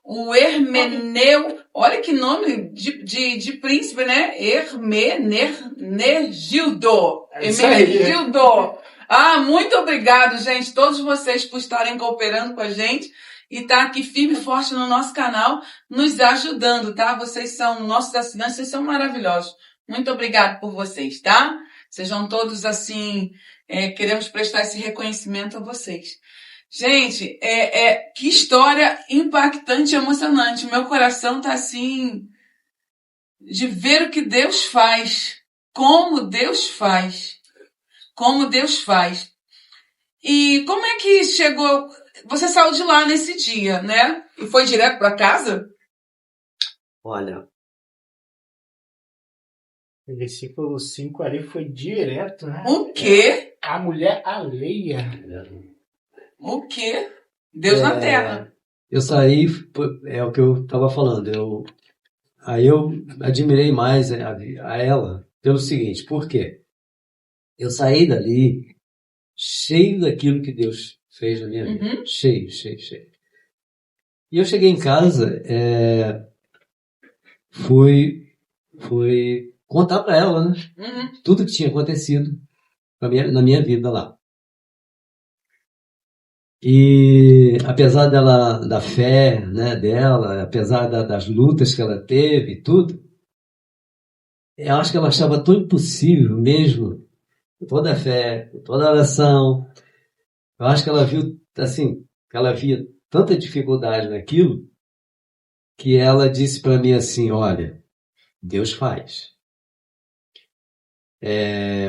o Hermeneu, olha que nome de príncipe, né? Hermenegildo. Hermenegildo. Muito obrigado, gente, todos vocês por estarem cooperando com a gente e tá aqui firme e forte no nosso canal, nos ajudando, tá? Vocês são nossos assinantes, vocês são maravilhosos. Muito obrigado por vocês, tá? Sejam todos assim, queremos prestar esse reconhecimento a vocês. Gente, que história impactante e emocionante. Meu coração tá assim, de ver o que Deus faz, como Deus faz. Como Deus faz. E como é que chegou... Você saiu de lá nesse dia, né? E foi direto para casa? Olha, O versículo 5 ali foi direto, né? O quê? A mulher alheia. O quê? Deus na terra. eu saí, é o que eu estava falando, aí eu admirei mais a ela pelo seguinte, por quê? Eu saí dali cheio daquilo que Deus fez na minha vida. Cheio. E eu cheguei em casa, fui contar para ela, né? Tudo que tinha acontecido na minha vida lá. E apesar da fé, né, dela, apesar das lutas que ela teve e tudo, eu acho que ela achava tão impossível mesmo, com toda a fé, com toda a oração. Eu acho que ela viu, assim, que ela via tanta dificuldade naquilo, que ela disse para mim assim, olha, Deus faz.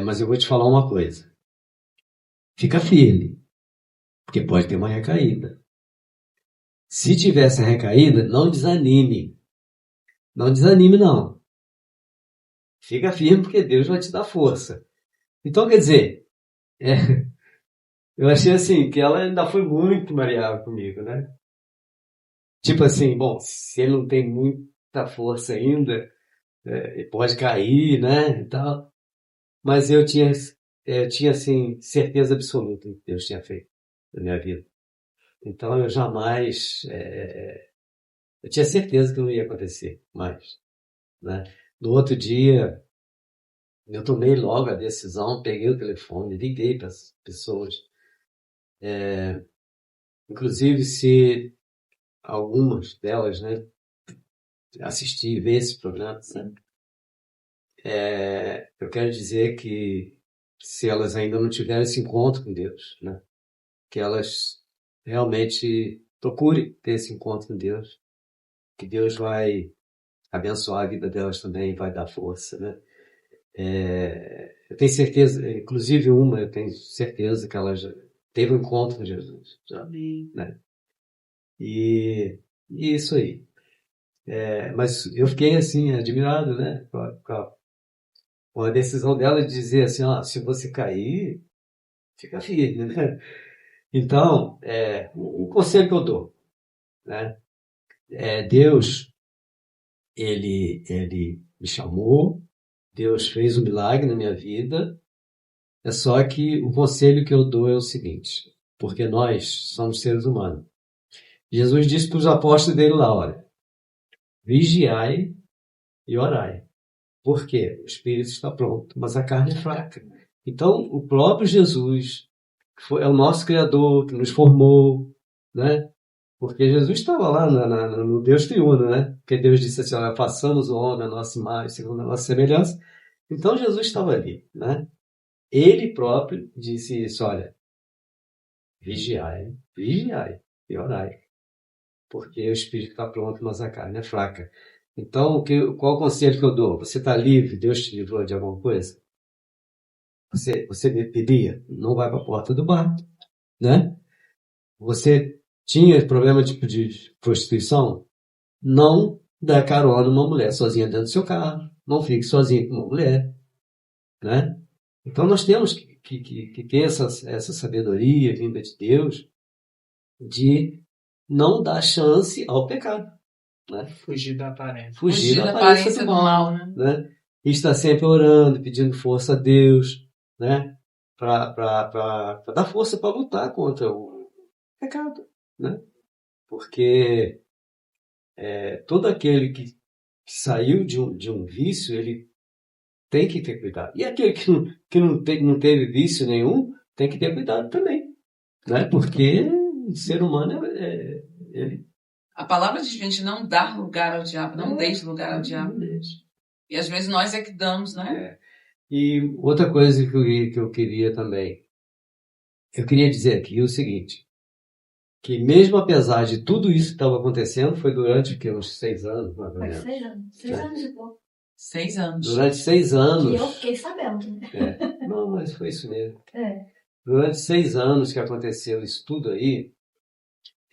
Mas eu vou te falar uma coisa. Fica firme, porque pode ter uma recaída. Se tivesse a recaída, não desanime. Não desanime, não. Fica firme, porque Deus vai te dar força. Então, quer dizer, eu achei assim, que ela ainda foi muito maleável comigo, né? Tipo assim, bom, se ele não tem muita força ainda, pode cair, né, e tal. Mas eu tinha assim, certeza absoluta do que Deus tinha feito na minha vida. Então eu jamais, eu tinha certeza que não ia acontecer mais, né? No outro dia, eu tomei logo a decisão, peguei o telefone, liguei para as pessoas. Inclusive, se algumas delas, né, assistir, ver esse programa, sabe? Eu quero dizer que se elas ainda não tiveram esse encontro com Deus, né, que elas realmente procurem ter esse encontro com Deus, que Deus vai abençoar a vida delas também, vai dar força, né? Eu tenho certeza, inclusive eu tenho certeza que ela já teve um encontro com Jesus, Amém. né? E isso aí. Mas eu fiquei assim, admirado, né? Com a decisão dela de dizer assim, se você cair, fica firme, né? Então, um conselho que eu dou, né? Deus, ele me chamou, Deus fez um milagre na minha vida, é só que o conselho que eu dou é o seguinte, porque nós somos seres humanos. Jesus disse para os apóstolos dele lá, olha, vigiai e orai. Por quê? O espírito está pronto, mas a carne é fraca. Então, o próprio Jesus, que é o nosso Criador, que nos formou, né? Porque Jesus estava lá no Deus triuno, né? Porque Deus disse assim, olha, façamos o homem a nossa imagem, segundo a nossa semelhança. Então, Jesus estava ali, né? Ele próprio disse isso, olha, vigiai e orai. Porque o espírito está pronto, mas a carne é fraca. Então, qual o conselho que eu dou? Você está livre? Deus te livrou de alguma coisa? Você bebia? Não vai para a porta do bar, né? Você tinha problema de prostituição? Não dá carona uma mulher sozinha dentro do seu carro. Não fique sozinho com uma mulher, né? Então nós temos que ter essa sabedoria vinda de Deus de não dar chance ao pecado, né? Fugir da aparência. Fugir da aparência do mal, né? E estar sempre orando, pedindo força a Deus, né? Para dar força para lutar contra o pecado, né? Porque todo aquele que saiu de um vício, ele tem que ter cuidado. E aquele que não teve vício nenhum, tem que ter cuidado também, né? Porque o ser humano ele A palavra diz, gente, não dar lugar ao diabo, não deixe lugar ao diabo. E às vezes nós é que damos, né? E outra coisa que eu queria também, eu queria dizer aqui o seguinte, que mesmo apesar de tudo isso que estava acontecendo, foi durante uns 6 anos, mais ou menos. 6 anos. 6 anos e pouco. 6 anos. Durante 6 anos. E eu fiquei sabendo, né? Não, mas foi isso mesmo. Durante 6 anos que aconteceu isso tudo aí,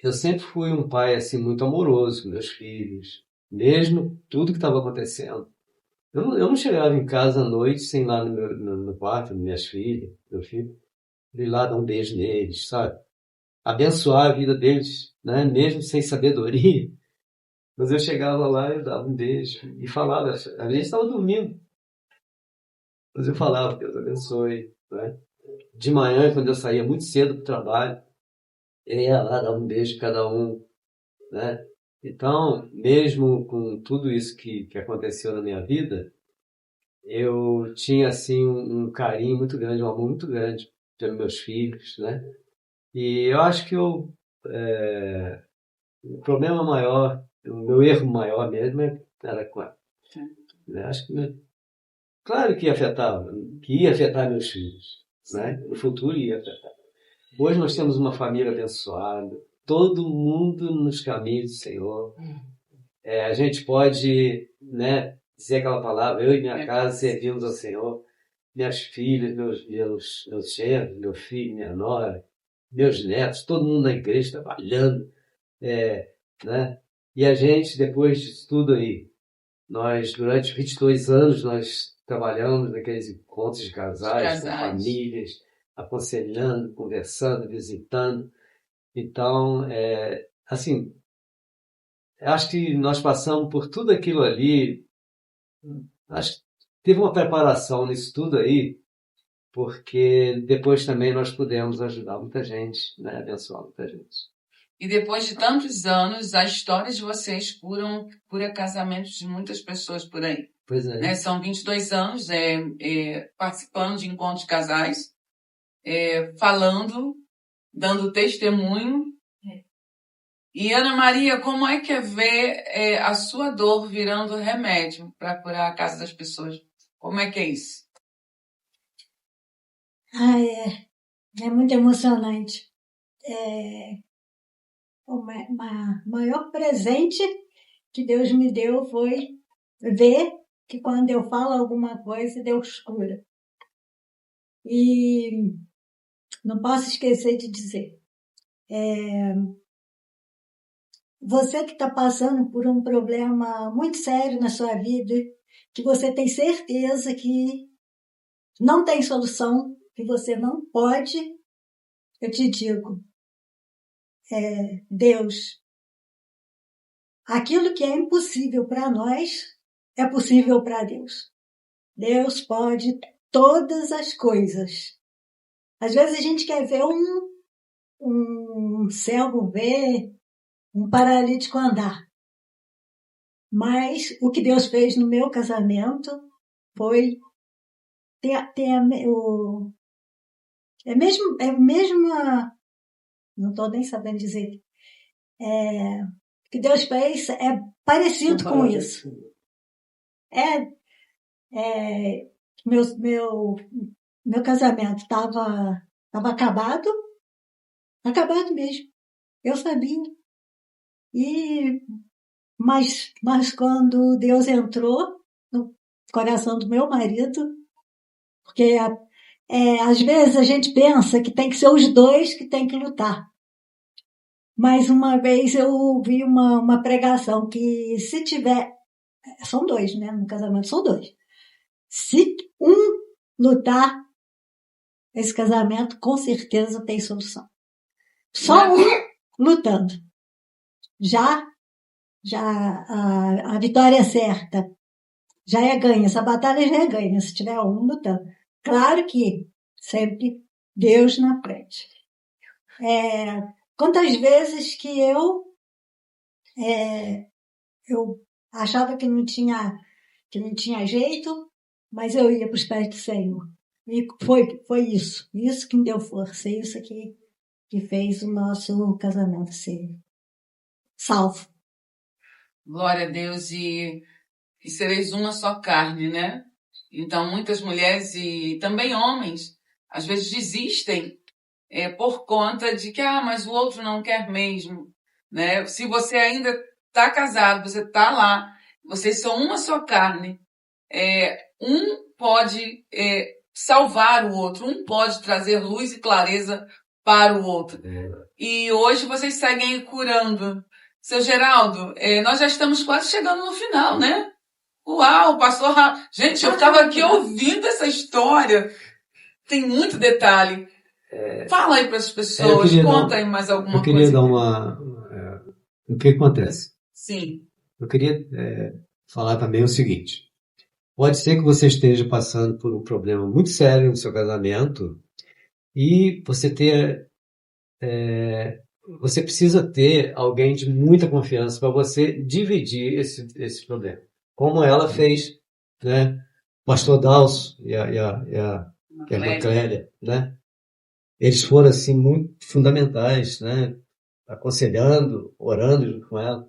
eu sempre fui um pai assim muito amoroso com meus filhos, mesmo tudo que estava acontecendo. Eu não chegava em casa à noite sem ir lá no quarto, minhas filhas, meu filho, ir lá dar um beijo neles, sabe? Abençoar a vida deles, né? Mesmo sem sabedoria. Mas eu chegava lá e dava um beijo e falava, a gente estava dormindo. Mas eu falava, Deus abençoe, né? De manhã, quando eu saía muito cedo para o trabalho, eu ia lá dar um beijo em cada um, né? Então, mesmo com tudo isso que aconteceu na minha vida, eu tinha assim um carinho muito grande, um amor muito grande pelos meus filhos, né? E eu acho que o problema maior, o meu erro maior mesmo era com ela. Né? Acho que, claro que ia afetar meus filhos, né? No futuro ia afetar. Hoje nós temos uma família abençoada, todo mundo nos caminhos do Senhor. A gente pode, né, dizer aquela palavra, eu e minha casa servimos ao Senhor. Minhas filhas, meus genros, meu filho, minha nora, meus netos, todo mundo na igreja trabalhando, né? E a gente, depois disso tudo aí, nós, durante 22 anos, nós trabalhamos naqueles encontros de casais, com famílias, aconselhando, conversando, visitando. Então, assim, acho que nós passamos por tudo aquilo ali, acho que teve uma preparação nisso tudo aí, porque depois também nós pudemos ajudar muita gente, né? Abençoar muita gente. E depois de tantos anos, a história de vocês cura casamentos de muitas pessoas por aí. Pois é. Né? São 22 anos participando de encontros de casais, falando, dando testemunho. E Ana Maria, como é que é ver a sua dor virando remédio para curar a casa das pessoas? Como é que é isso? É muito emocionante. O maior presente que Deus me deu foi ver que quando eu falo alguma coisa, Deus cura. E não posso esquecer de dizer, você que está passando por um problema muito sério na sua vida, que você tem certeza que não tem solução, que você não pode, eu te digo, Deus, aquilo que é impossível para nós, é possível para Deus. Deus pode todas as coisas. Às vezes a gente quer ver um cego ver, um paralítico andar. Mas o que Deus fez no meu casamento foi não estou nem sabendo dizer. O que Deus fez é parecido com isso. Meu casamento estava acabado mesmo. Eu sabia. Mas quando Deus entrou no coração do meu marido, porque Às vezes a gente pensa que tem que ser os dois que tem que lutar. Mas uma vez eu ouvi uma pregação que se tiver... São dois, né? No casamento são dois. Se um lutar, esse casamento com certeza tem solução. Só um lutando. Já a vitória é certa. Já é ganha. Essa batalha já é ganha, se tiver um lutando. Claro que sempre Deus na frente. Quantas vezes que eu achava que não tinha jeito, mas eu ia para os pés do Senhor. E foi isso que me deu força, isso que fez o nosso casamento ser salvo. Glória a Deus, e sereis uma só carne, né? Então, muitas mulheres e também homens, às vezes desistem por conta de que, mas o outro não quer mesmo, né? Se você ainda está casado, você está lá, vocês são uma só carne, um pode salvar o outro, um pode trazer luz e clareza para o outro. E hoje vocês seguem curando. Seu Geraldo, nós já estamos quase chegando no final, né? Uau, passou rápido. Gente, eu estava aqui ouvindo essa história. Tem muito detalhe. Fala aí para as pessoas, conta aí mais alguma coisa. Eu queria dar o que acontece? Sim. Eu queria falar também o seguinte. Pode ser que você esteja passando por um problema muito sério no seu casamento e você você precisa ter alguém de muita confiança para você dividir esse problema. Como ela fez, né? O pastor Dalso e a Maclélia, né? Eles foram, assim, muito fundamentais, né? Aconselhando, orando junto com ela.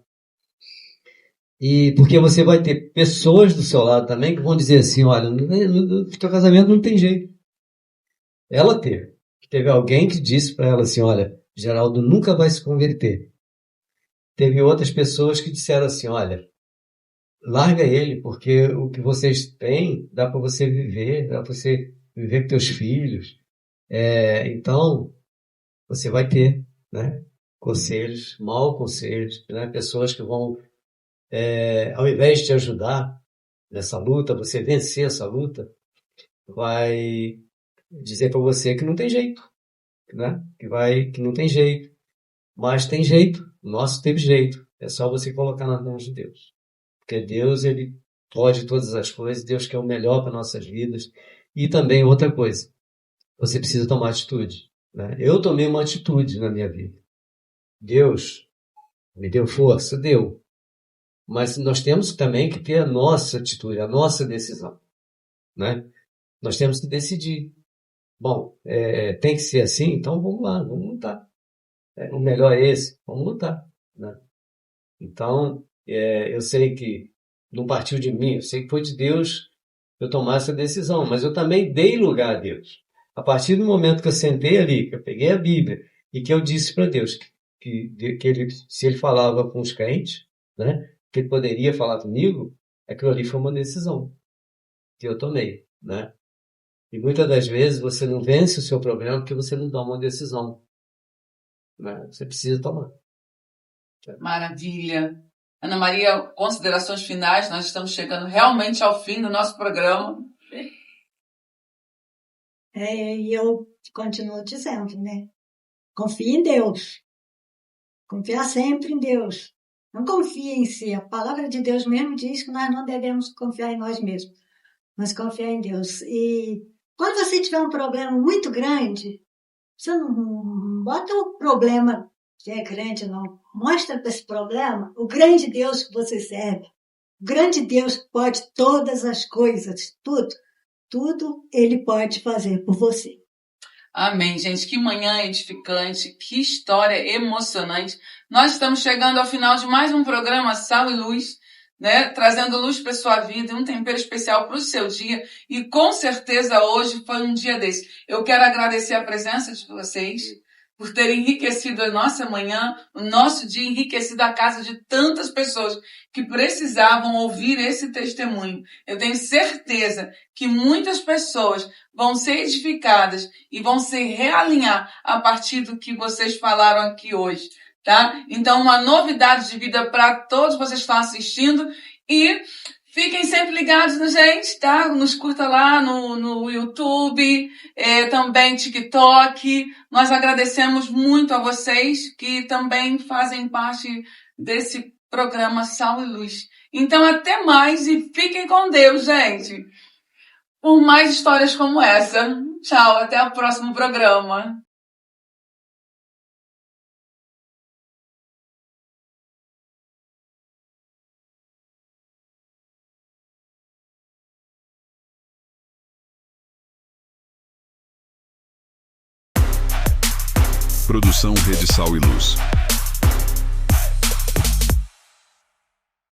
E porque você vai ter pessoas do seu lado também que vão dizer assim, olha, no teu casamento não tem jeito. Ela teve alguém que disse para ela assim, olha, Geraldo nunca vai se converter. Teve outras pessoas que disseram assim, olha, larga ele, porque o que vocês têm dá para você viver, dá para você viver com teus filhos. Então, você vai ter, né, conselhos, maus conselhos, né, pessoas que vão, ao invés de te ajudar nessa luta, você vencer essa luta, vai dizer para você que não tem jeito, né? Que não tem jeito. Mas tem jeito. O nosso teve jeito. É só você colocar nas mãos de Deus. Porque Deus, Ele pode todas as coisas. Deus quer o melhor para nossas vidas. E também outra coisa. Você precisa tomar atitude, né? Eu tomei uma atitude na minha vida. Deus me deu força? Deu. Mas nós temos também que ter a nossa atitude, a nossa decisão, né? Nós temos que decidir. Bom, tem que ser assim, então vamos lá, vamos lutar. O melhor é esse, vamos lutar, né? Então, eu sei que não partiu de mim, eu sei que foi de Deus eu tomar essa decisão, mas eu também dei lugar a Deus. A partir do momento que eu sentei ali, que eu peguei a Bíblia e que eu disse para Deus que ele, se Ele falava com os crentes, né, que Ele poderia falar comigo, aquilo ali foi uma decisão que eu tomei, né? E muitas das vezes você não vence o seu problema porque você não toma uma decisão, né? Você precisa tomar. Maravilha. Ana Maria, considerações finais, nós estamos chegando realmente ao fim do nosso programa. E eu continuo dizendo, né? Confie em Deus. Confiar sempre em Deus. Não confie em si. A palavra de Deus mesmo diz que nós não devemos confiar em nós mesmos, mas confiar em Deus. E quando você tiver um problema muito grande, você não bota o problema que é grande, não. Mostra para esse problema o grande Deus que você serve. O grande Deus que pode todas as coisas, tudo Ele pode fazer por você. Amém, gente. Que manhã edificante, que história emocionante. Nós estamos chegando ao final de mais um programa Sal e Luz, né? Trazendo luz para sua vida e um tempero especial para o seu dia. E com certeza hoje foi um dia desse. Eu quero agradecer a presença de vocês, por ter enriquecido a nossa manhã, o nosso dia, enriquecido a casa de tantas pessoas que precisavam ouvir esse testemunho. Eu tenho certeza que muitas pessoas vão ser edificadas e vão se realinhar a partir do que vocês falaram aqui hoje, tá? Então, uma novidade de vida para todos vocês que estão assistindo e fiquem sempre ligados na gente, tá? Nos curta lá no YouTube, também TikTok. Nós agradecemos muito a vocês que também fazem parte desse programa Sal e Luz. Então, até mais e fiquem com Deus, gente. Por mais histórias como essa. Tchau, até o próximo programa. Produção Rede Sal e Luz.